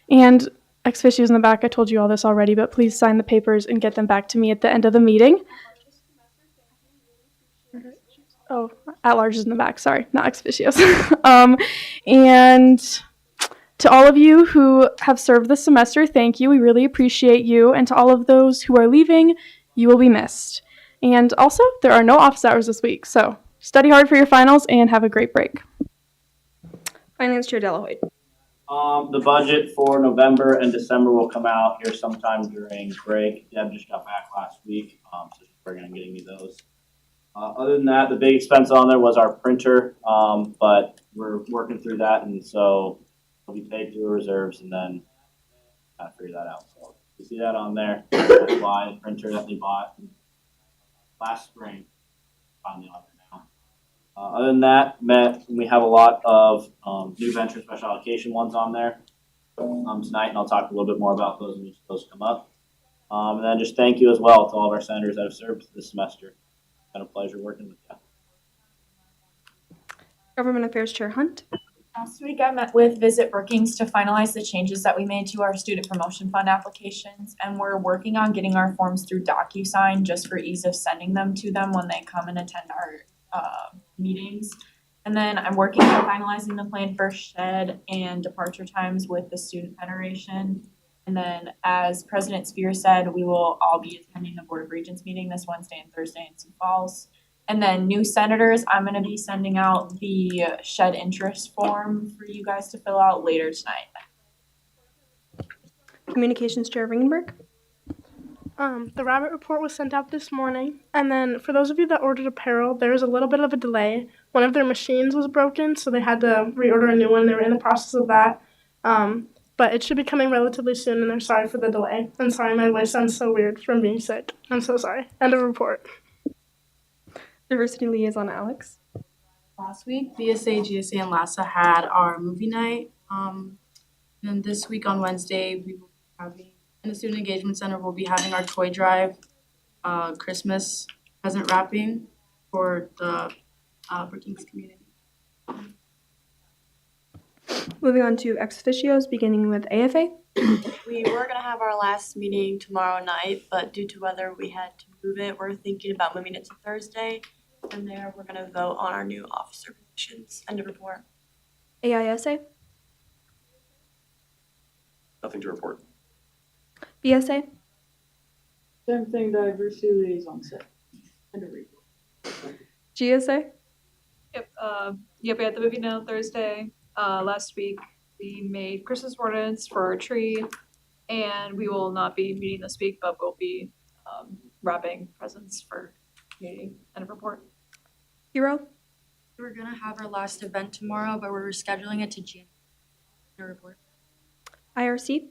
And ex officios in the back, I told you all this already, but please sign the papers and get them back to me at the end of the meeting. Oh, at large is in the back, sorry, not ex officios. And to all of you who have served this semester, thank you. We really appreciate you. And to all of those who are leaving, you will be missed. And also, there are no office hours this week, so study hard for your finals and have a great break. Finance Chair Delahoyt. The budget for November and December will come out here sometime during break. Deb just got back last week, so she's working on getting me those. Other than that, the big expense on there was our printer, but we're working through that, and so it'll be paid through reserves, and then kind of figure that out. So you see that on there. That's why the printer that they bought last spring finally on there now. Other than that, we have a lot of new venture special allocation ones on there tonight, and I'll talk a little bit more about those when those come up. And then just thank you as well to all of our senators that have served this semester. It's been a pleasure working with you. Government Affairs Chair Hunt. Last week, I met with Visit Brookings to finalize the changes that we made to our student promotion fund applications, and we're working on getting our forms through DocuSign just for ease of sending them to them when they come and attend our meetings. And then I'm working on finalizing the plan for shed and departure times with the Student Federation. And then, as President Spear said, we will all be attending the Board of Regents meeting this Wednesday and Thursday in Sioux Falls. And then new senators, I'm going to be sending out the shed interest form for you guys to fill out later tonight. Communications Chair Ringenberg. The rabbit report was sent out this morning. And then for those of you that ordered apparel, there was a little bit of a delay. One of their machines was broken, so they had to reorder a new one. They were in the process of that. But it should be coming relatively soon, and they're sorry for the delay. And sorry my voice sounds so weird from being sick. I'm so sorry. End of report. Diversity Liaison Alex. Last week, BSA, GSA, and LASA had our movie night. And then this week on Wednesday, we will be having, in the Student Engagement Center, we'll be having our toy drive, Christmas present wrapping for the Brookings community. Moving on to ex officios, beginning with AFA. We were going to have our last meeting tomorrow night, but due to weather, we had to move it. We're thinking about moving it to Thursday. From there, we're going to vote on our new officer positions. End of report. AISA. Nothing to report. BSA. Same thing, diversity liaison said. End of report. GSA. Yep, we had the movie night on Thursday. Last week, we made Christmas ornaments for our tree, and we will not be meeting this week, but we'll be wrapping presents for community. End of report. Hero. We're going to have our last event tomorrow, but we're rescheduling it to January. End of report. IRC.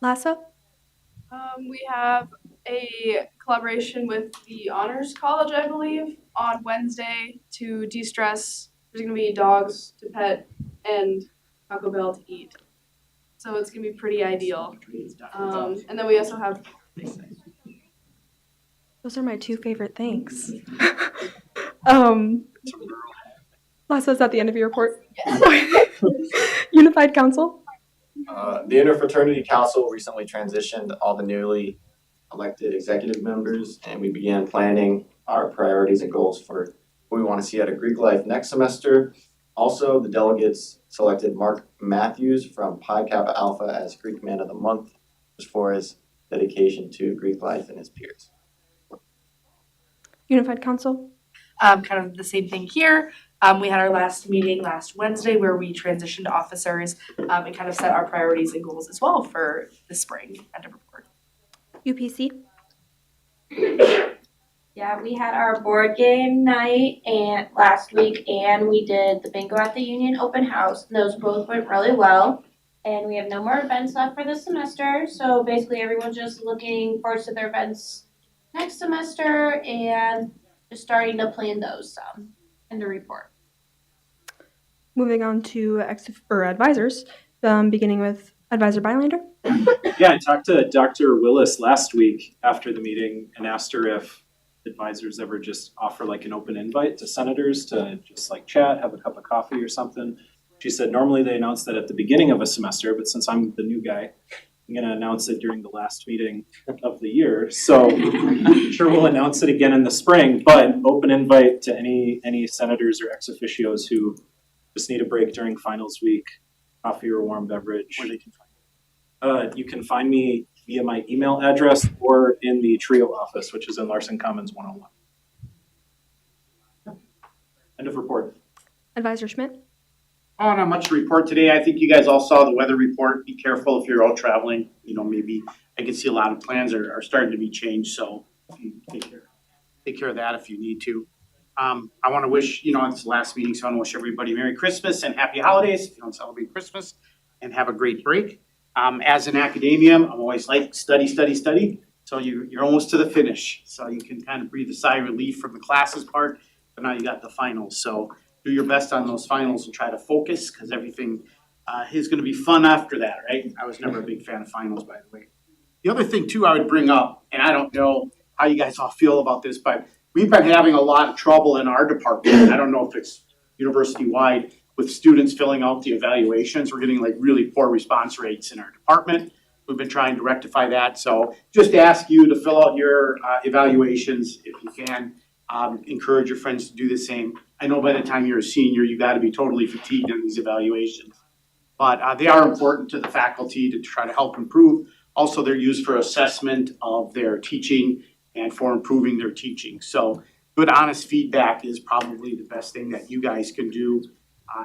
LASA. We have a collaboration with the Honors College, I believe, on Wednesday to de-stress. There's going to be dogs to pet and Taco Bell to eat. So it's going to be pretty ideal. And then we also have... Those are my two favorite things. LASA, is that the end of your report? Yes. Unified Council. The Interfraternity Council recently transitioned all the newly elected executive members, and we began planning our priorities and goals for what we want to see out of Greek life next semester. Also, the delegates selected Mark Matthews from Pi Kappa Alpha as Greek Man of the Month for his dedication to Greek life and his peers. Unified Council. Kind of the same thing here. We had our last meeting last Wednesday where we transitioned officers and kind of set our priorities and goals as well for the spring. End of report. UPC. Yeah, we had our board game night and last week, and we did the bingo at the Union open house. Those both went really well, and we have no more events left for this semester. So basically, everyone's just looking forward to their events next semester and just starting to plan those. End of report. Moving on to advisors, beginning with Advisor Bylander. Yeah, I talked to Dr. Willis last week after the meeting and asked her if advisors ever just offer like an open invite to senators to just like chat, have a cup of coffee or something. She said normally they announce that at the beginning of a semester, but since I'm the new guy, I'm gonna announce it during the last meeting of the year. So I'm sure we'll announce it again in the spring, but open invite to any senators or ex officios who just need a break during finals week, coffee or warm beverage. Where they can find You can find me via my email address or in the TRIO office, which is in Larson Commons 101. End of report. Advisor Schmidt? Oh, not much to report today. I think you guys all saw the weather report. Be careful if you're out traveling. You know, maybe I can see a lot of plans are starting to be changed, so take care of that if you need to. I want to wish, you know, it's the last meeting, so I want to wish everybody Merry Christmas and Happy Holidays if you don't celebrate Christmas, and have a great break. As an academian, I'm always like study. So you're almost to the finish. So you can kind of breathe a sigh of relief from the classes part, but now you got the finals. So do your best on those finals and try to focus, because everything is going to be fun after that, right? I was never a big fan of finals, by the way. The other thing too I would bring up, and I don't know how you guys all feel about this, but we've been having a lot of trouble in our department. I don't know if it's university-wide with students filling out the evaluations. We're getting like really poor response rates in our department. We've been trying to rectify that. So just ask you to fill out your evaluations if you can. Encourage your friends to do the same. I know by the time you're a senior, you got to be totally fatigued in these evaluations. But they are important to the faculty to try to help improve. Also, they're used for assessment of their teaching and for improving their teaching. So good, honest feedback is probably the best thing that you guys can do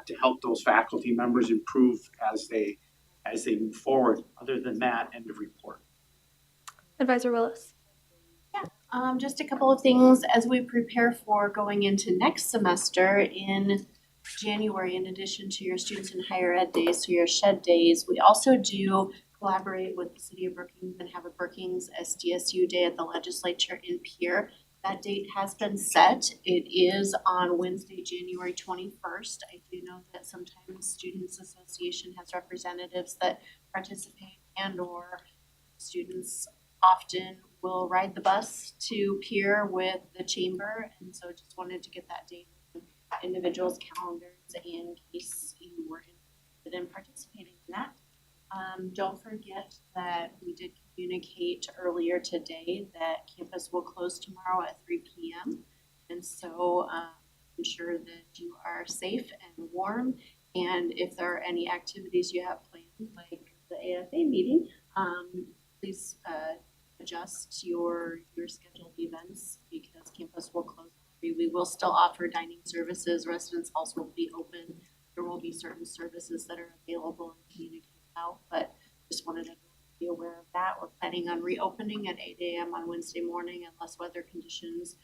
to help those faculty members improve as they move forward. Other than that, end of report. Advisor Willis? Just a couple of things as we prepare for going into next semester in January. In addition to your students in higher ed days, so your shed days, we also do collaborate with the city of Brookings and have a Brookings SDSU day at the legislature in Pierre. That date has been set. It is on Wednesday, January 21st. I do know that sometimes Students Association has representatives that participate, and or students often will ride the bus to Pierre with the chamber. And so just wanted to get that date on individuals' calendars in case you were interested in participating in that. Don't forget that we did communicate earlier today that campus will close tomorrow at 3 p.m. And so ensure that you are safe and warm. And if there are any activities you have planned, like the AFA meeting, please adjust your scheduled events because campus will close. We will still offer dining services. Residence halls will be open. There will be certain services that are available and communicated out, but just wanted to be aware of that. We're planning on reopening at 8 a.m. on Wednesday morning unless weather conditions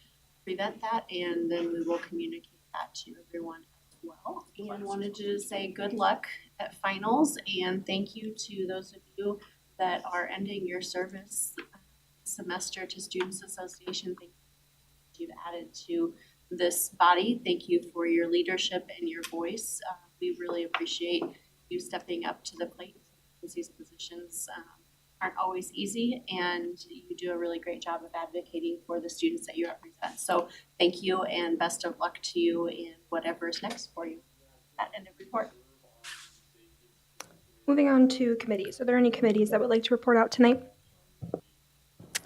prevent that, and then we will communicate that to everyone as well. And wanted to say good luck at finals, and thank you to those of you that are ending your service semester to Students Association. Thank you you've added to this body. Thank you for your leadership and your voice. We really appreciate you stepping up to the plate. These positions aren't always easy, and you do a really great job of advocating for the students that you represent. So thank you, and best of luck to you in whatever is next for you. That end of report. Moving on to committees. Are there any committees that would like to report out tonight?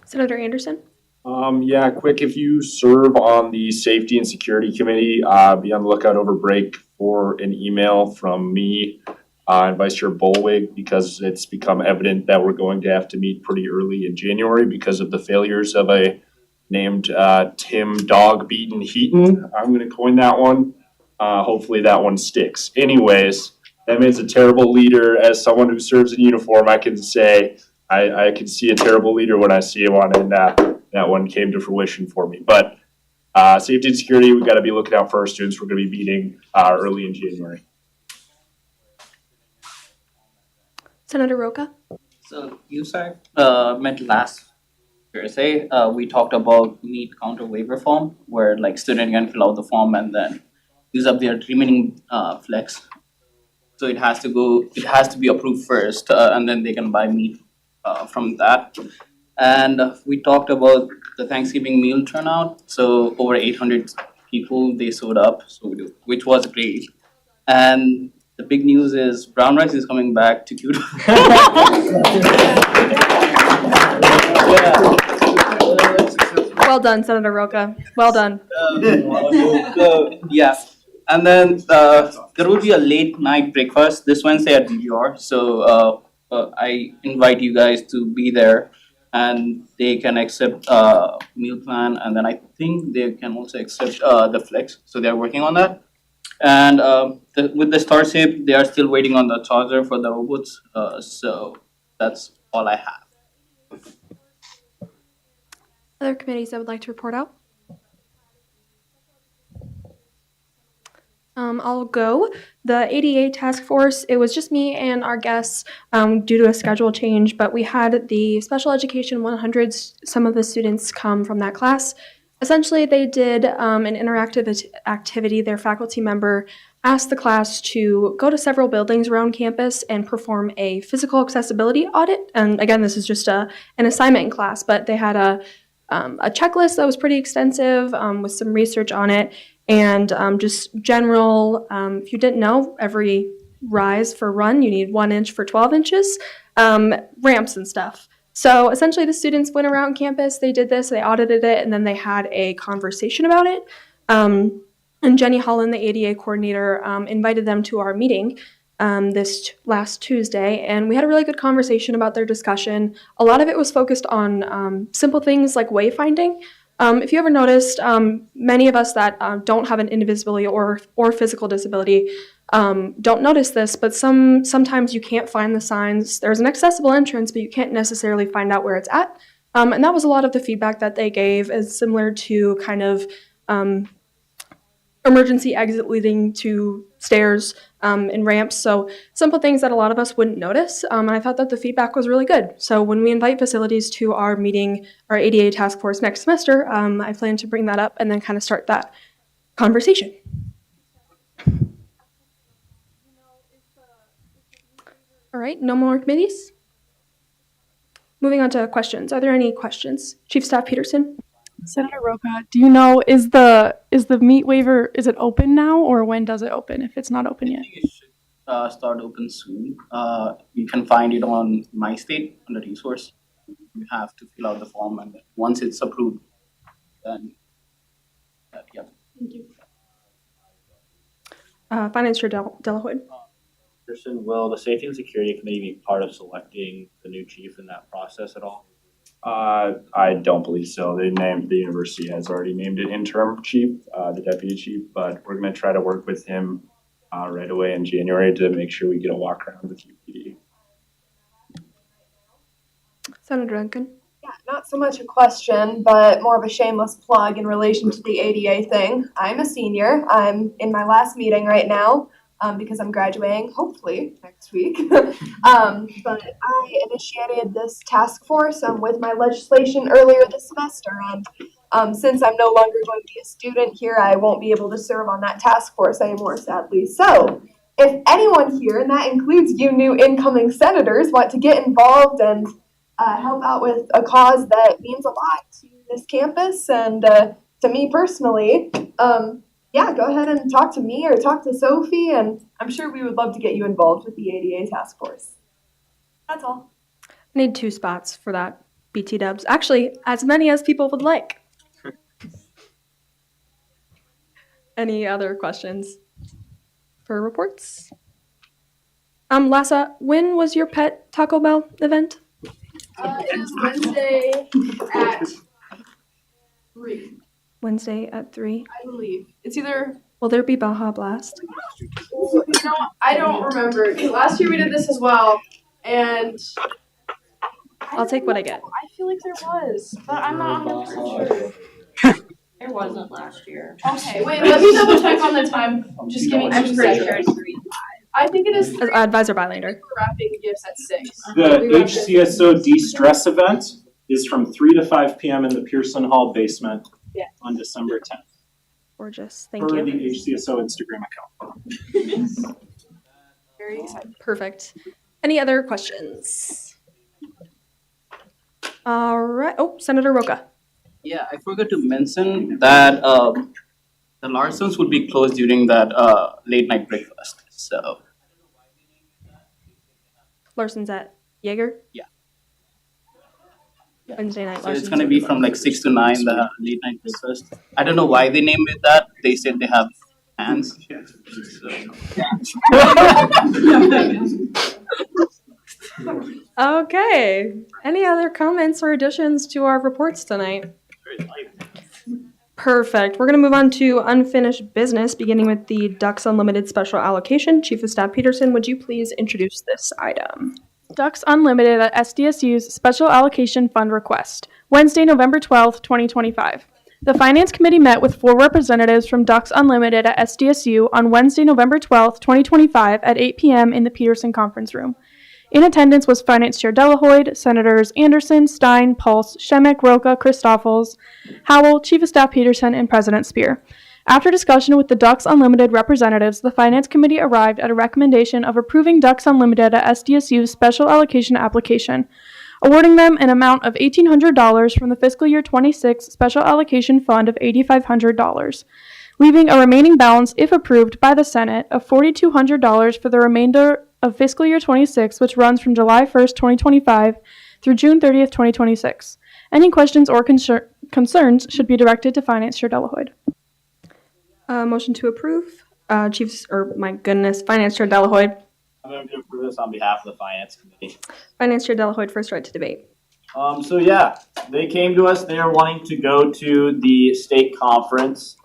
Senator Anderson? Yeah, quick, if you serve on the Safety and Security Committee, be on the lookout over break for an email from me and Vice Chair Bolwig, because it's become evident that we're going to have to meet pretty early in January because of the failures of a named Tim Dog Beaton Heaton. I'm going to coin that one. Hopefully that one sticks. Anyways, that man's a terrible leader. As someone who serves in uniform, I can say I can see a terrible leader when I see one, and that one came to fruition for me. But safety and security, we've got to be looking out for our students. We're going to be meeting early in January. Senator Roca? So USAC met last Thursday. We talked about need counter waiver form, where like student can fill out the form and then use up their remaining flex. So it has to be approved first, and then they can buy meat from that. And we talked about the Thanksgiving meal turnout. So over 800 people, they showed up, which was great. And the big news is brown rice is coming back to Cuba. Well done, Senator Roca. Well done. Yeah, and then there will be a late night breakfast this Wednesday at DGR. So I invite you guys to be there, and they can accept meal plan, and then I think they can also accept the flex. So they are working on that. And with the Starship, they are still waiting on the charger for the robots. So that's all I have. Other committees that would like to report out? I'll go. The ADA task force, it was just me and our guests due to a schedule change, but we had the special education 100s, some of the students come from that class. Essentially, they did an interactive activity. Their faculty member asked the class to go to several buildings around campus and perform a physical accessibility audit. And again, this is just an assignment in class, but they had a checklist that was pretty extensive with some research on it. And just general, if you didn't know, every rise for run, you need 1 inch for 12 inches, ramps and stuff. So essentially the students went around campus, they did this, they audited it, and then they had a conversation about it. And Jenny Holland, the ADA coordinator, invited them to our meeting this last Tuesday, and we had a really good conversation about their discussion. A lot of it was focused on simple things like wayfinding. If you ever noticed, many of us that don't have an invisibility or physical disability don't notice this, but sometimes you can't find the signs. There's an accessible entrance, but you can't necessarily find out where it's at. And that was a lot of the feedback that they gave, is similar to kind of emergency exit leading to stairs and ramps. So simple things that a lot of us wouldn't notice. And I thought that the feedback was really good. So when we invite facilities to our meeting, our ADA task force next semester, I plan to bring that up and then kind of start that conversation. All right, no more committees? Moving on to questions. Are there any questions? Chief Staff Peterson? Senator Roca, do you know, is the meat waiver, is it open now, or when does it open if it's not open yet? It should start open soon. You can find it on My State under resource. You have to fill out the form, and once it's approved, then yeah. Thank you. Finance Chair Delahood. Kristen, will the Safety and Security Committee be part of selecting the new chief in that process at all? I don't believe so. The university has already named an interim chief, the deputy chief, but we're gonna try to work with him right away in January to make sure we get a walk around with UPD. Senator Duncan. Yeah, not so much a question, but more of a shameless plug in relation to the ADA thing. I'm a senior. I'm in my last meeting right now because I'm graduating, hopefully, next week. But I initiated this task force with my legislation earlier this semester. And since I'm no longer going to be a student here, I won't be able to serve on that task force anymore, sadly. So if anyone here, and that includes you new incoming senators, want to get involved and help out with a cause that means a lot to this campus and to me personally, yeah, go ahead and talk to me or talk to Sophie, and I'm sure we would love to get you involved with the ADA task force. That's all. I need 2 spots for that, BT dubs. Actually, as many as people would like. Any other questions for reports? Lassa, when was your pet Taco Bell event? It is Wednesday at 3, Wednesday at 3. I believe. It's either, Will there be Baja Blast? you know, I don't remember. Last year we did this as well, and I'll take what I get. I feel like there was, but I'm not 100% sure. There wasn't last year. Okay, wait, let me double check on the time. Just give me 2 I'm pretty sure seconds. it's 3. I think it is 3. Advisor Bylander. We're wrapping gifts at 6. The HCSO de-stress event is from 3 to 5 p.m. in the Pearson Hall basement on December 10th. Gorgeous. Thank Per you. the HCSO Instagram account. Very excited. Perfect. Any other questions? All right. Oh, Senator Roca. Yeah, I forgot to mention that the Larsons would be closed during that late night breakfast. So Larson's at Jaeger? Yeah. Wednesday night, So Larson's. it's gonna be from like 6 to 9, the late night breakfast. I don't know why they named it that. They said they have hands. Okay. Any other comments or additions to our reports tonight? Perfect. We're going to move on to unfinished business, beginning with the Ducks Unlimited Special Allocation. Chief of Staff Peterson, would you please introduce this item? Ducks Unlimited at SDSU's Special Allocation Fund request, Wednesday, November 12th, 2025. The Finance Committee met with 4 representatives from Ducks Unlimited at SDSU on Wednesday, November 12th, 2025 at 8 p.m. in the Peterson Conference Room. In attendance was Finance Chair Delahoyd, Senators Anderson, Stein, Pulse, Shemek, Roca, Christoffels, Howell, Chief of Staff Peterson, and President Spear. After discussion with the Ducks Unlimited representatives, the Finance Committee arrived at a recommendation of approving Ducks Unlimited at SDSU's special allocation application, awarding them an amount of $1,800 from the fiscal year 26 special allocation fund of $8,500, leaving a remaining balance, if approved by the Senate, of $4,200 for the remainder of fiscal year 26, which runs from July 1st, 2025 through June 30th, 2026. Any questions or concerns should be directed to Finance Chair Delahoyd. Motion to approve. Finance Chair Delahoyd. I'm going to approve this on behalf of the Finance Committee. Finance Chair Delahoyd, first right to debate. So yeah, they came to us, they are wanting to go to the state conference,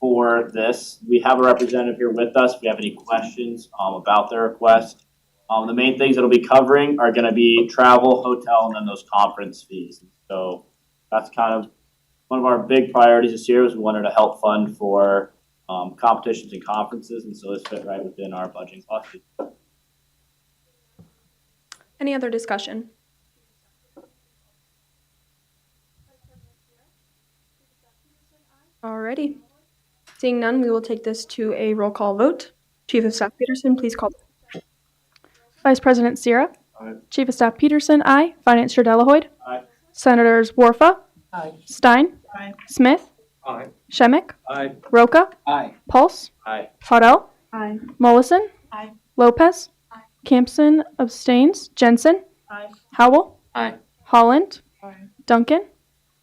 for this. We have a representative here with us, if you have any questions, about their request. The main things that'll be covering are gonna be travel, hotel, and then those conference fees. So that's kind of one of our big priorities this year, was we wanted to help fund for, competitions and conferences, and so this fit right within our budgeting policy. Any other discussion? Alrighty. Seeing none, we will take this to a roll call vote. Chief of Staff Peterson, please call. Vice President Sierra. Aye. Chief of Staff Peterson, aye. Finance Chair Delahoyd. Aye. Senators Warfa. Aye. Stein. Aye. Smith. Aye. Shemek. Aye. Roca. Aye. Pulse. Aye. Harrell. Aye. Mollison. Aye. Lopez. Campson abstains. Jensen. Aye. Howell. Aye. Holland. Aye. Duncan.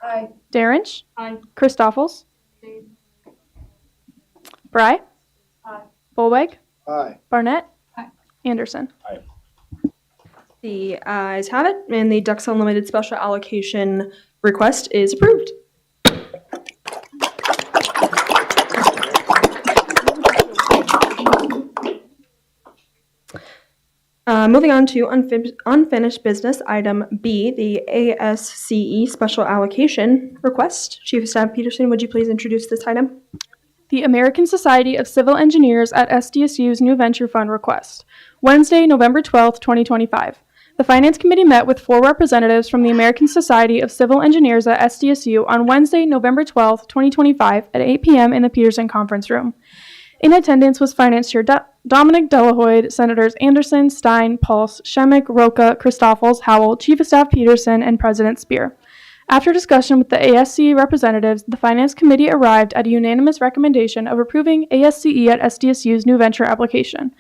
Aye. Darinch. Aye. Christoffels. Bry. Aye. Bolweg. Aye. Barnett. Anderson. The ayes have it, and the Ducks Unlimited Special Allocation request is approved. Moving on to unfinished business, item B, the ASCE Special Allocation request. Chief of Staff Peterson, would you please introduce this item? The American Society of Civil Engineers at SDSU's New Venture Fund request, Wednesday, November 12th, 2025. The Finance Committee met with 4 representatives from the American Society of Civil Engineers at SDSU on Wednesday, November 12th, 2025 at 8 p.m. in the Peterson Conference Room. In attendance was Finance Chair Dominic Delahoyd, Senators Anderson, Stein, Pulse, Shemek, Roca, Christoffels, Howell, Chief of Staff Peterson, and President Spear. After discussion with the ASCE representatives, the Finance Committee arrived at a unanimous recommendation of approving ASCE at SDSU's New Venture application,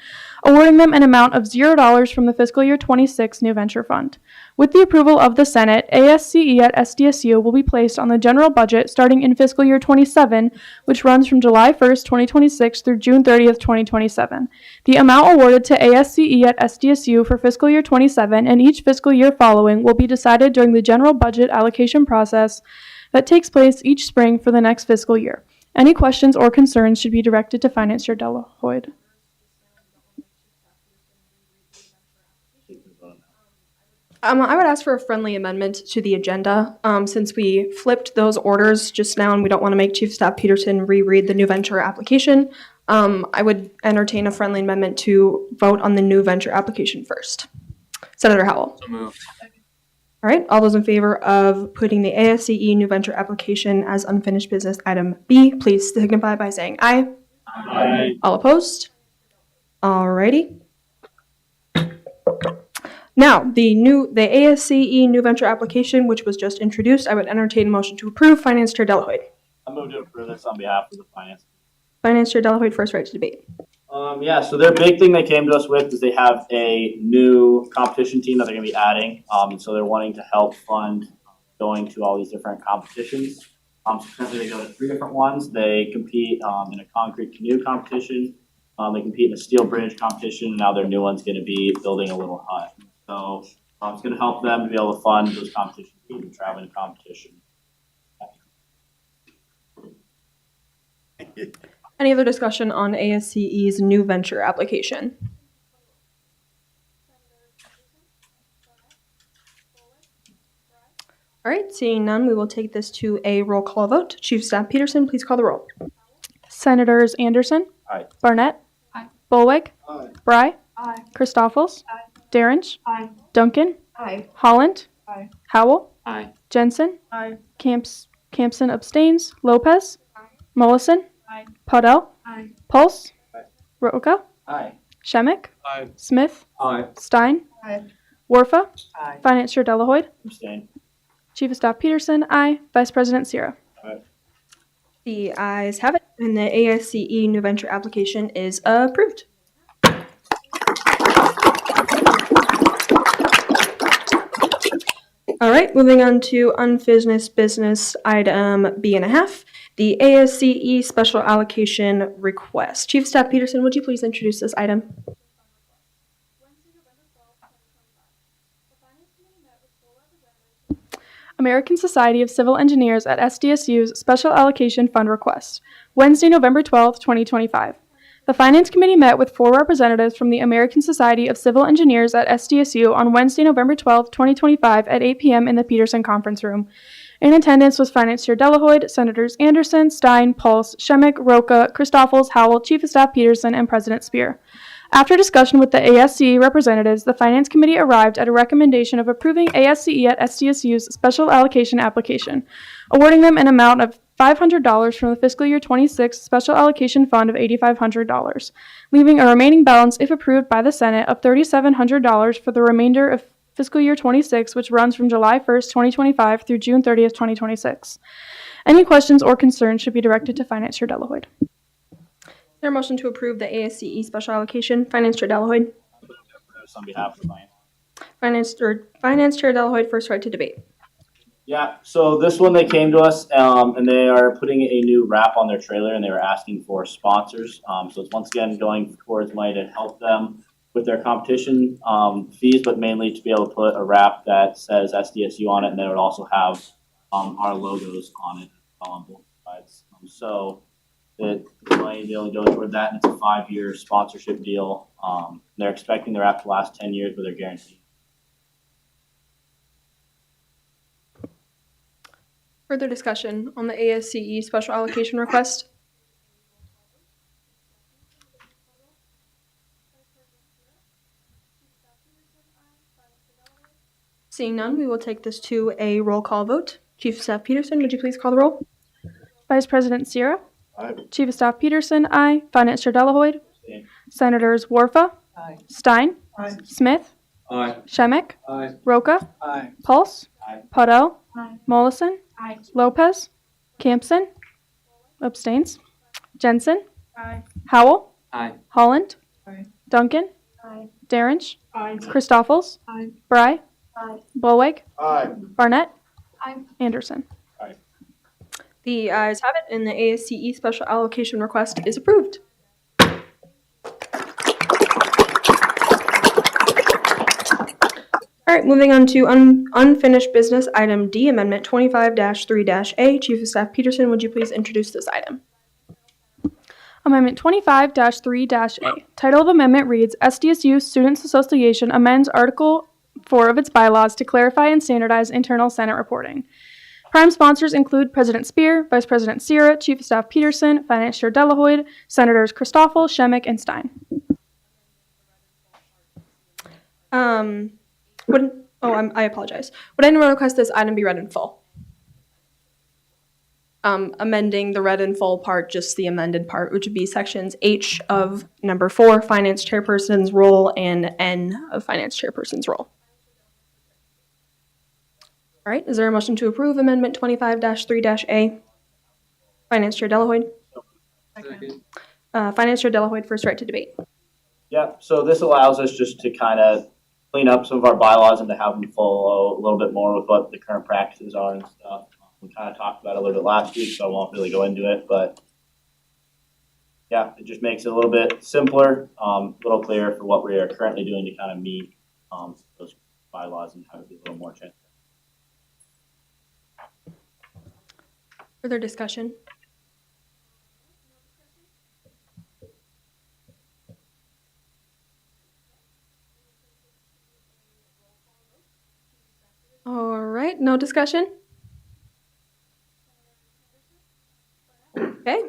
awarding them an amount of $0 from the fiscal year 26 New Venture Fund. With the approval of the Senate, ASCE at SDSU will be placed on the general budget starting in fiscal year 27, which runs from July 1st, 2026 through June 30th, 2027. The amount awarded to ASCE at SDSU for fiscal year 27 and each fiscal year following will be decided during the general budget allocation process that takes place each spring for the next fiscal year. Any questions or concerns should be directed to Finance Chair Delahoyd. I would ask for a friendly amendment to the agenda, since we flipped those orders just now and we don't want to make Chief of Staff Peterson reread the New Venture application. I would entertain a friendly amendment to vote on the New Venture application first. Senator Howell. So moved. All right, all those in favor of putting the ASCE New Venture application as unfinished business item B, please signify by saying aye. Aye. All opposed? All righty. Now, the ASCE New Venture application, which was just introduced, I would entertain a motion to approve. Finance Chair Delahoyd. I move to approve this on behalf of the Finance. Finance Chair Delahoyd, first right to debate. Yeah, so their big thing they came to us with is they have a new competition team that they're gonna be adding. And so they're wanting to help fund going to all these different competitions. So currently they go to 3 different ones. They compete, in a concrete canoe competition. They compete in a steel bridge competition, and now their new one's gonna be building a little hut. So, it's gonna help them to be able to fund those competitions, and traveling to competition. Any other discussion on ASCE's new venture application? All right, seeing none, we will take this to a roll call vote. Chief of Staff Peterson, please call the roll. Senators Anderson. Aye. Barnett. Aye. Bolwig. Aye. Bry. Aye. Christoffels. Derenge. Aye. Duncan. Aye. Holland. Aye. Howell. Aye. Jensen. Aye. Campson abstains. Lopez. Mollison. Aye. Puddle. Aye. Pulse. Aye. Roca. Aye. Shemmick. Aye. Smith. Aye. Stein. Aye. Warfa. Aye. Finance Chair Delahoyd. Abstain. Chief of Staff Peterson. Aye. Vice President Sierra. The ayes have it, and the ASCE new venture application is approved. All right, moving on to unfinished business item B.5, the ASCE special allocation request. Chief of Staff Peterson, would you please introduce this item? American Society of Civil Engineers at SDSU's Special Allocation Fund request, Wednesday, November 12, 2025. The Finance Committee met with 4 representatives from the American Society of Civil Engineers at SDSU on Wednesday, November 12, 2025 at 8 p.m. in the Peterson Conference Room. In attendance was Finance Chair Delahoyd, Senators Anderson, Stein, Pulse, Shemmick, Roca, Christoffels, Howell, Chief of Staff Peterson, and President Spear. After discussion with the ASCE representatives, the Finance Committee arrived at a recommendation of approving ASCE at SDSU's special allocation application, awarding them an amount of $500 from the fiscal year 26 special allocation fund of $8,500, leaving a remaining balance, if approved by the Senate, of $3,700 for the remainder of fiscal year 26, which runs from July 1st, 2025 through June 30th, 2026. Any questions or concerns should be directed to Finance Chair Delahoyd. Is there a motion to approve the ASCE special allocation? Finance Chair Delahoyd. On behalf of the Finance. Finance Chair Delahoyd, first right to debate. Yeah, so this one they came to us, and they are putting a new wrap on their trailer, and they were asking for sponsors. So it's once again going towards money to help them with their competition fees, but mainly to be able to put a wrap that says SDSU on it, and they would also have our logos on it on both sides. So the money they only go toward that, and it's a 5-year sponsorship deal. They're expecting the wrap to last 10 years, but they're guaranteed. Further discussion on the ASCE special allocation request? Seeing none, we will take this to a roll call vote. Chief of Staff Peterson, would you please call the roll? Vice President Sierra. Aye. Chief of Staff Peterson. Aye. Finance Chair Delahoyd. Aye. Senators Warfa. Aye. Stein. Aye. Smith. Aye. Shemmick. Aye. Roca. Aye. Pulse. Aye. Puddle. Aye. Mollison. Aye. Lopez. Campson. Abstains. Jensen. Aye. Howell. Aye. Holland. Aye. Duncan. Aye. Derenge. Aye. Christoffels. Aye. Bry. Aye. Bolwig. Aye. Barnett. Aye. Anderson. The ayes have it, and the ASCE special allocation request is approved. All right, moving on to unfinished business item D, Amendment 25-3-A. Chief of Staff Peterson, would you please introduce this item? Amendment 25-3-A. Title of amendment reads, SDSU Students Association amends Article 4 of its bylaws to clarify and standardize internal Senate reporting. Prime sponsors include President Spear, Vice President Sierra, Chief of Staff Peterson, Finance Chair Delahoyd, Senators Christoffel, Shemmick, and Stein. I apologize. Would anyone request this item be read in full? Amending the read in full part, just the amended part, which would be sections H of number 4, Finance Chairperson's role, and N of Finance Chairperson's role. All right, is there a motion to approve Amendment 25-3-A? Finance Chair Delahoyd. Finance Chair Delahoyd, first right to debate. Yeah, so this allows us just to kind of clean up some of our bylaws and to have them follow a little bit more with what the current practices are and stuff. We kind of talked about it a little bit last week, so I won't really go into it, but yeah, it just makes it a little bit simpler, a little clearer for what we are currently doing to kind of meet those bylaws and have it be a little more transparent. Further discussion? All right, no discussion? Okay,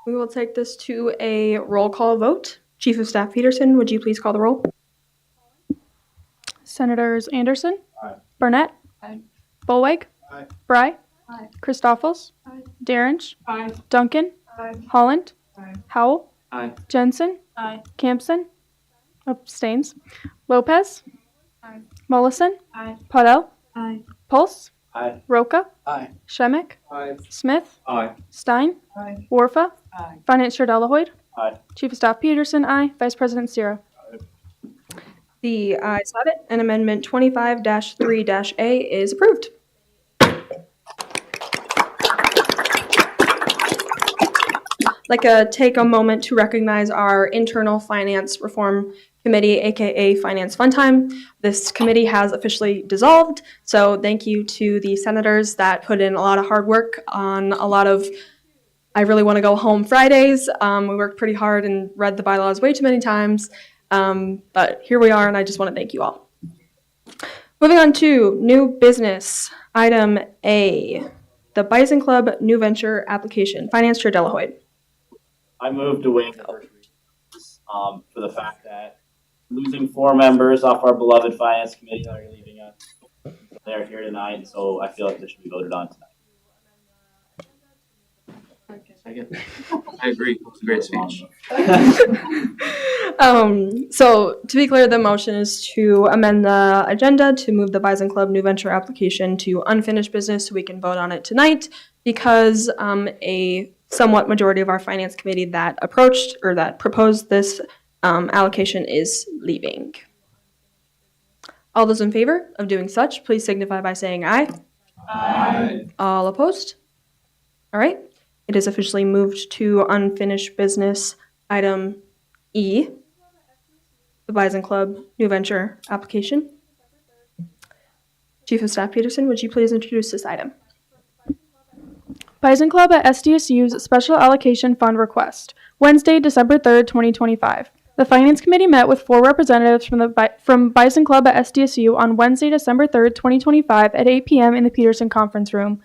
we will take this to a roll call vote. Chief of Staff Peterson, would you please call the roll? Senators Anderson. Aye. Burnett. Aye. Bollweg. Aye. Bry. Aye. Christoffels. Aye. Darrench. Aye. Duncan. Aye. Holland. Aye. Howell. Aye. Jensen. Aye. Campson. Abstains. Lopez. Aye. Mollison. Aye. Paudel. Aye. Pulse. Aye. Roca. Aye. Shemek. Aye. Smith. Aye. Stein. Aye. Warfa. Aye. Finance Chair Delahoyd. Aye. Chief of Staff Peterson, aye. Vice President Sierra. The ayes have it, and Amendment 25-3-A is approved. Like to take a moment to recognize our internal finance reform committee, aka Finance Fun Time. This committee has officially dissolved, so thank you to the senators that put in a lot of hard work on a lot of I really want to go home Fridays. We worked pretty hard and read the bylaws way too many times, but here we are, and I just want to thank you all. Moving on to new business, item A, the Bison Club New Venture application. Finance Chair Delahoyd. I moved away from first reading, for the fact that losing 4 members off our beloved finance committee that are leaving us. They're here tonight, so I feel like this should be voted on tonight. I agree. It's a great speech. So to be clear, the motion is to amend the agenda to move the Bison Club New Venture application to unfinished business so we can vote on it tonight because a somewhat majority of our finance committee that approached or that proposed this allocation is leaving. All those in favor of doing such, please signify by saying aye. Aye. All opposed? All right. It is officially moved to unfinished business item E, the Bison Club New Venture application. Chief of Staff Peterson, would you please introduce this item? Bison Club at SDSU's Special Allocation Fund request, Wednesday, December 3rd, 2025. The Finance Committee met with 4 representatives from Bison Club at SDSU on Wednesday, December 3rd, 2025 at 8 p.m. in the Peterson Conference Room.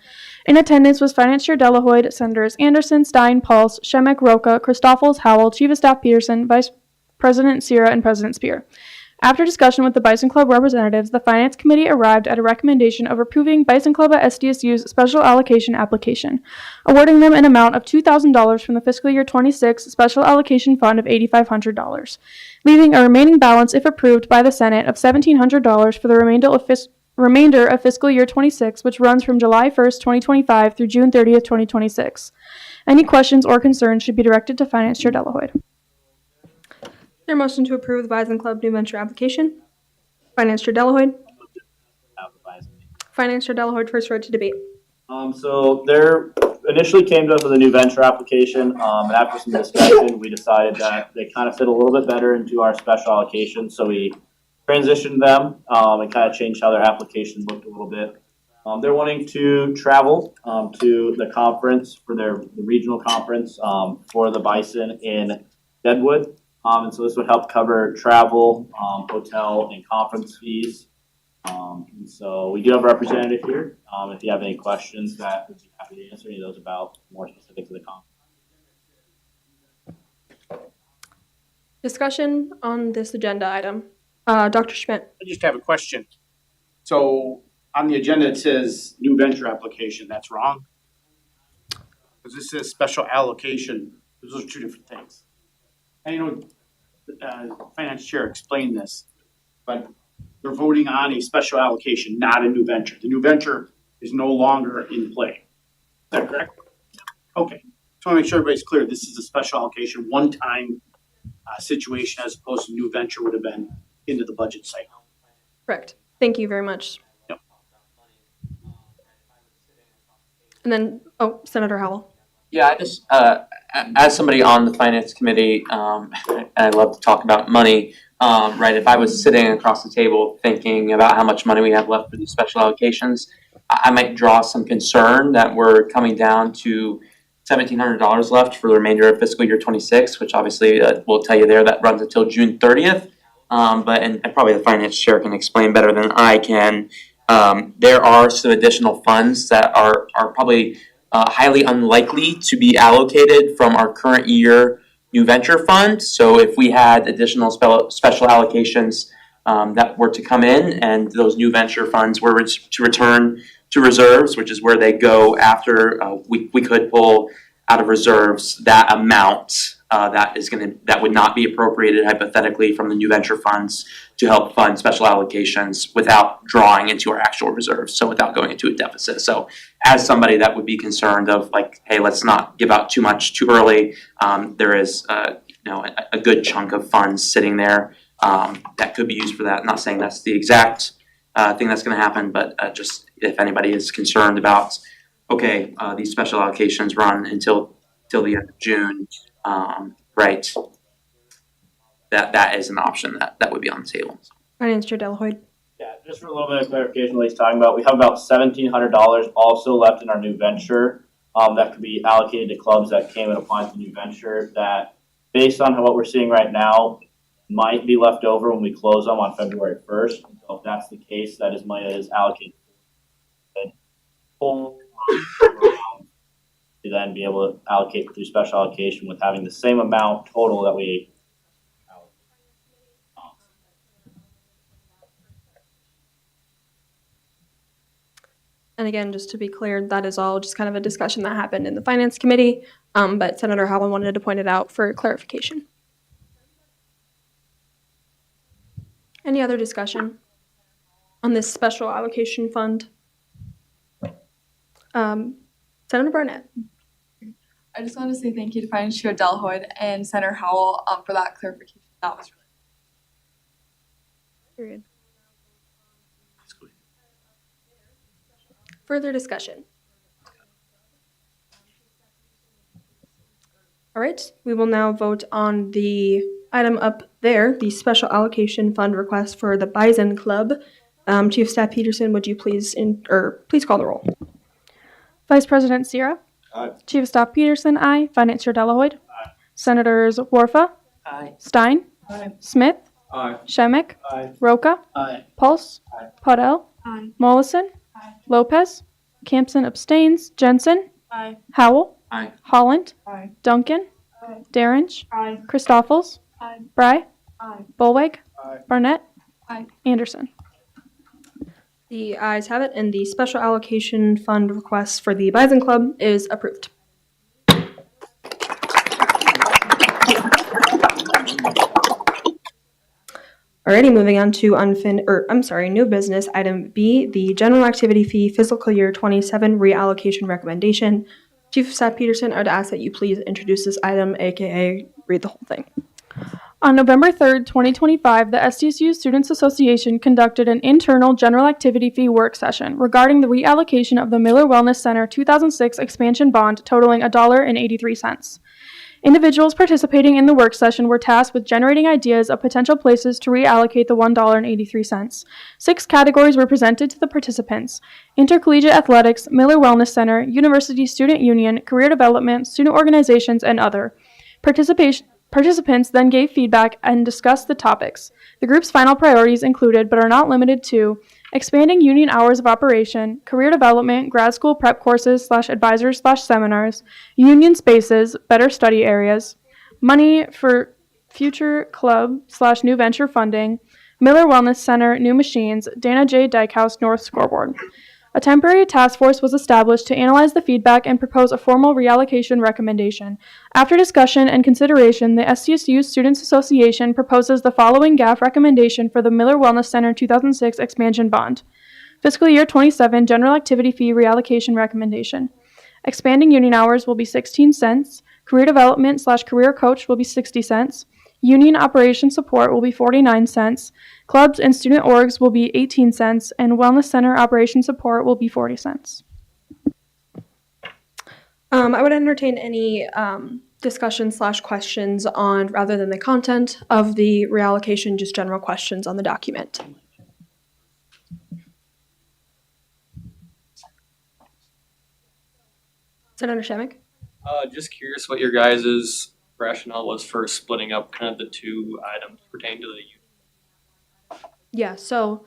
In attendance was Finance Chair Delahoyd, Senators Anderson, Stein, Pulse, Shemek, Roca, Christoffels, Howell, Chief of Staff Peterson, Vice President Sierra, and President Spear. After discussion with the Bison Club representatives, the Finance Committee arrived at a recommendation of approving Bison Club at SDSU's special allocation application, awarding them an amount of $2,000 from the fiscal year 26 special allocation fund of $8,500, leaving a remaining balance, if approved by the Senate, of $1,700 for the remainder of fiscal year 26, which runs from July 1st, 2025 through June 30th, 2026. Any questions or concerns should be directed to Finance Chair Delahoyd. Their motion to approve the Bison Club New Venture application. Finance Chair Delahoyd. Finance Chair Delahoyd, first right to debate. So there initially came to us with a new venture application, and after some discussion, we decided that they kind of fit a little bit better into our special allocation, so we transitioned them and kind of changed how their application looked a little bit. They're wanting to travel to the conference for the regional conference for the Bison in Deadwood. And so this would help cover travel, hotel, and conference fees. And so we do have a representative here. If you have any questions, that we'd be happy to answer any of those about more specific to the conference. Discussion on this agenda item. Dr. Schmidt. I just have a question. So on the agenda, it says new venture application. That's wrong? Because this says special allocation. Those are 2 different things. And you know, Finance Chair explained this, but they're voting on a special allocation, not a new venture. The new venture is no longer in play. Is that correct? Okay. want to make sure everybody's clear, this is a special allocation, one-time situation as opposed to new venture would have been into the budget cycle. Correct. Thank you very much. Yep. And then, oh, Senator Howell. Yeah, I just, as somebody on the finance committee, and I love to talk about money, right, if I was sitting across the table thinking about how much money we have left for these special allocations, I might draw some concern that we're coming down to $1,700 left for the remainder of fiscal year 26, which obviously will tell you there that runs until June 30th. And probably the finance chair can explain better than I can. There are some additional funds that are probably highly unlikely to be allocated from our current year new venture fund. So if we had additional special allocations that were to come in and those new venture funds were to return to reserves, which is where they go after we could pull out of reserves that amount that would not be appropriated hypothetically from the new venture funds to help fund special allocations without drawing into our actual reserves, so without going into a deficit. So as somebody that would be concerned of like, hey, let's not give out too much too early, there is a good chunk of funds sitting there that could be used for that. I'm not saying that's the exact thing that's going to happen, but just if anybody is concerned about, okay, these special allocations run until the end of June, right? That is an option that would be on the table. Finance Chair Delahoyd. Yeah, just for a little bit of clarification, what he's talking about, we have about $1,700 also left in our new venture that could be allocated to clubs that came and applied to new venture that, based on what we're seeing right now, might be left over when we close them on February 1st. So if that's the case, that is money that is allocated full to then be able to allocate through special allocation with having the same amount total that we And again, just to be clear, that is all just kind of a discussion that happened in the Finance Committee, but Senator Howell wanted to point it out for clarification. Any other discussion on this special allocation fund? Senator Barnett. I just want to say thank you to Finance Chair Delahoyd and Senator Howell for that clarification. That was really Period. Further discussion? All right, we will now vote on the item up there, the special allocation fund request for the Bison Club. Chief of Staff Peterson, would you please call the roll? Vice President Sierra. Aye. Chief of Staff Peterson, aye. Finance Chair Delahoyd. Aye. Senators Warfa. Aye. Stein. Aye. Smith. Aye. Shemek. Aye. Roca. Aye. Pulse. Aye. Podell. Aye. Mollison. Lopez. Campson abstains. Jensen. Aye. Howell. Aye. Holland. Aye. Duncan. Aye. Darinch. Aye. Christoffels. Aye. Bry. Aye. Bolweg. Aye. Barnett. Aye. Anderson. The ayes have it, and the special allocation fund request for the Bison Club is approved. Alrighty, moving on to new business, item B, the general activity fee fiscal year 27 reallocation recommendation. Chief of Staff Peterson, I would ask that you please introduce this item, aka read the whole thing. On November 3rd, 2025, the SDSU Students Association conducted an internal general activity fee work session regarding the reallocation of the Miller Wellness Center 2006 expansion bond totaling $1.83. Individuals participating in the work session were tasked with generating ideas of potential places to reallocate the $1.83. 6 categories were presented to the participants: intercollegiate athletics, Miller Wellness Center, University Student Union, career development, student organizations, and other. Participants then gave feedback and discussed the topics. The group's final priorities included, but are not limited to, expanding union hours of operation, career development, grad school prep courses / advisors / seminars, union spaces, better study areas, money for future club / new venture funding, Miller Wellness Center, new machines, Dana J. Dykehouse North scoreboard. A temporary task force was established to analyze the feedback and propose a formal reallocation recommendation. After discussion and consideration, the SDSU Students Association proposes the following GAF recommendation for the Miller Wellness Center 2006 expansion bond. Fiscal year 27 general activity fee reallocation recommendation. Expanding union hours will be 16 cents. Career development / career coach will be 60 cents. Union operation support will be 49 cents. Clubs and student orgs will be 18 cents, and wellness center operation support will be 40 cents. I would entertain any discussion / questions on, rather than the content of the reallocation, just general questions on the document. Senator Shemmick? Just curious what your guys' rationale was for splitting up kind of the two items pertaining to the union. Yeah, so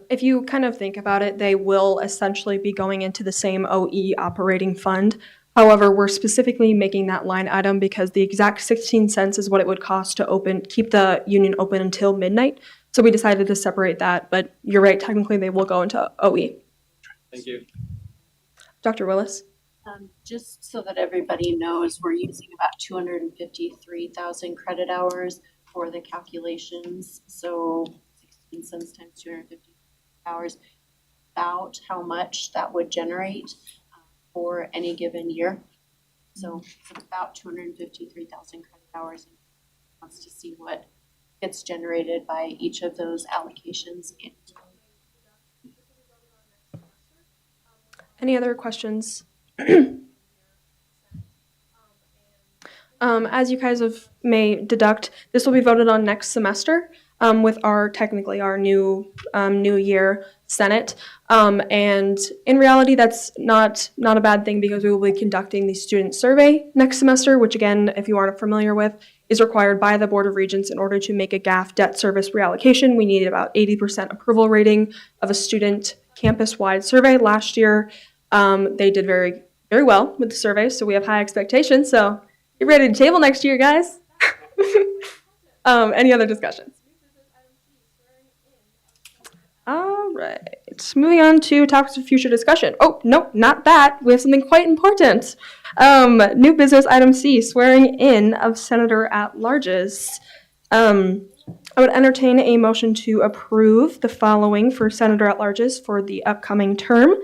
if you kind of think about it, they will essentially be going into the same OE operating fund. However, we're specifically making that line item because the exact 16 cents is what it would cost to keep the union open until midnight. So we decided to separate that, but you're right, technically they will go into OE. Thank you. Dr. Willis? Just so that everybody knows, we're using about 253,000 credit hours for the calculations. So 16 cents times 250 hours, about how much that would generate for any given year. So it's about 253,000 credit hours. And wants to see what gets generated by each of those allocations. Any other questions? As you guys may deduct, this will be voted on next semester with our new year Senate. And in reality, that's not a bad thing because we will be conducting the student survey next semester, which again, if you aren't familiar with, is required by the Board of Regents in order to make a GAF debt service reallocation. We needed about 80% approval rating of a student campus-wide survey. Last year, they did very, very well with the survey, so we have high expectations. So get ready to table next year, guys. Any other discussions? All right, moving on to topics of future discussion. Oh, no, not that. We have something quite important. New business item C, swearing in of Senator at-larges. I would entertain a motion to approve the following for Senator at-larges for the upcoming term.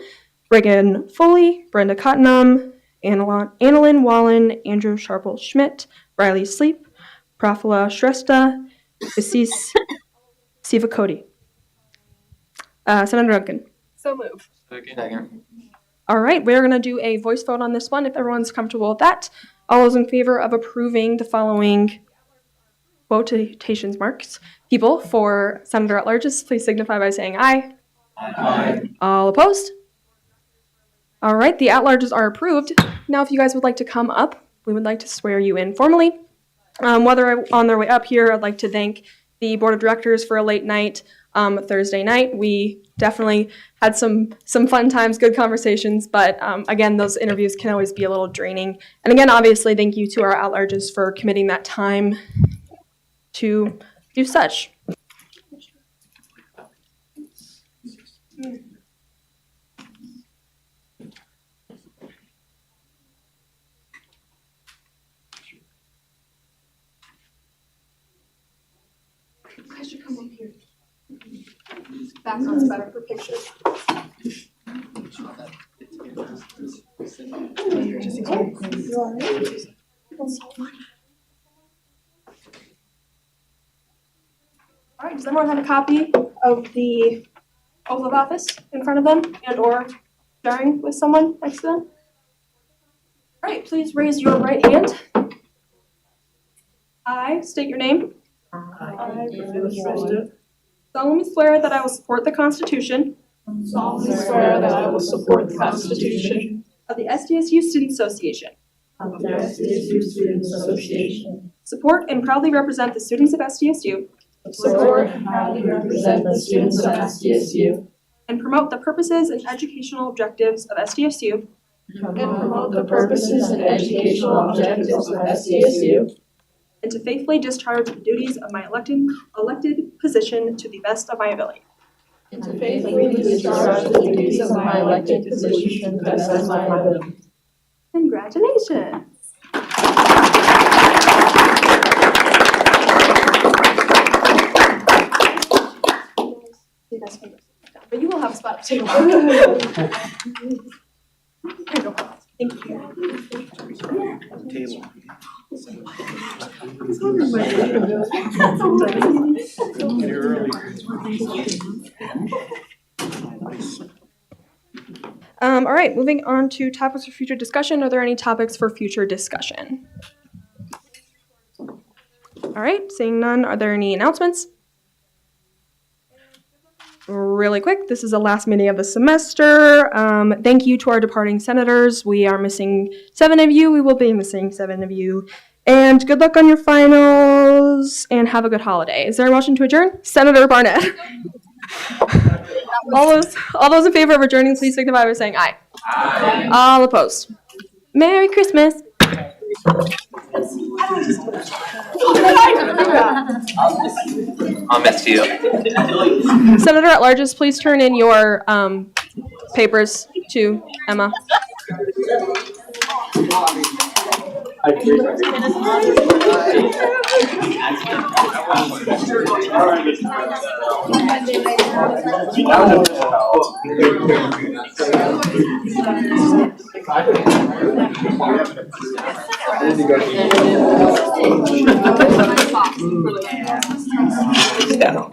Reagan Foley, Brenda Cottenham, Annalyn Wallen, Andrew Sharple Schmidt, Riley Sleep, Prafula Shrestha, Assis Sivakoti. Senator Duncan. So moved. Second. All right, we're going to do a voice vote on this one if everyone's comfortable with that. All those in favor of approving the following quotations marks people for Senator at-larges, please signify by saying aye. Aye. All opposed? All right, the at-larges are approved. Now, if you guys would like to come up, we would like to swear you in formally. Whether on their way up here, I'd like to thank the Board of Directors for a late night Thursday night. We definitely had some fun times, good conversations, but again, those interviews can always be a little draining. And again, obviously, thank you to our at-larges for committing that time to do such. You guys should come up here. Background's better for pictures. All right, does everyone have a copy of the oath of office in front of them and or sharing with someone next to them? All right, please raise your right hand. I state your name. I Solemnly swear that I will support the Constitution solemnly swear that I will support the Constitution of the SDSU Student Association. of the SDSU Students Association, Support and proudly represent the students of SDSU support and proudly represent the students of SDSU, and promote the purposes and educational objectives of SDSU and promote the purposes and educational objectives of SDSU, and to faithfully discharge the duties of my elected position to the best of my ability. and to faithfully discharge the duties of my elected position to the best of my ability. Congratulations. But you will have a spot too. Thank you. All right, moving on to topics for future discussion. Are there any topics for future discussion? All right, seeing none, are there any announcements? Really quick, this is the last meeting of the semester. Thank you to our departing senators. We are missing 7 of you. We will be missing 7 of you. And good luck on your finals and have a good holiday. Is there a motion to adjourn? Senator Barnett. All those in favor of adjourning, please signify by saying aye. Aye. All opposed. Merry Christmas. I'll miss you. Senator at Larges, please turn in your papers to Emma. Yeah.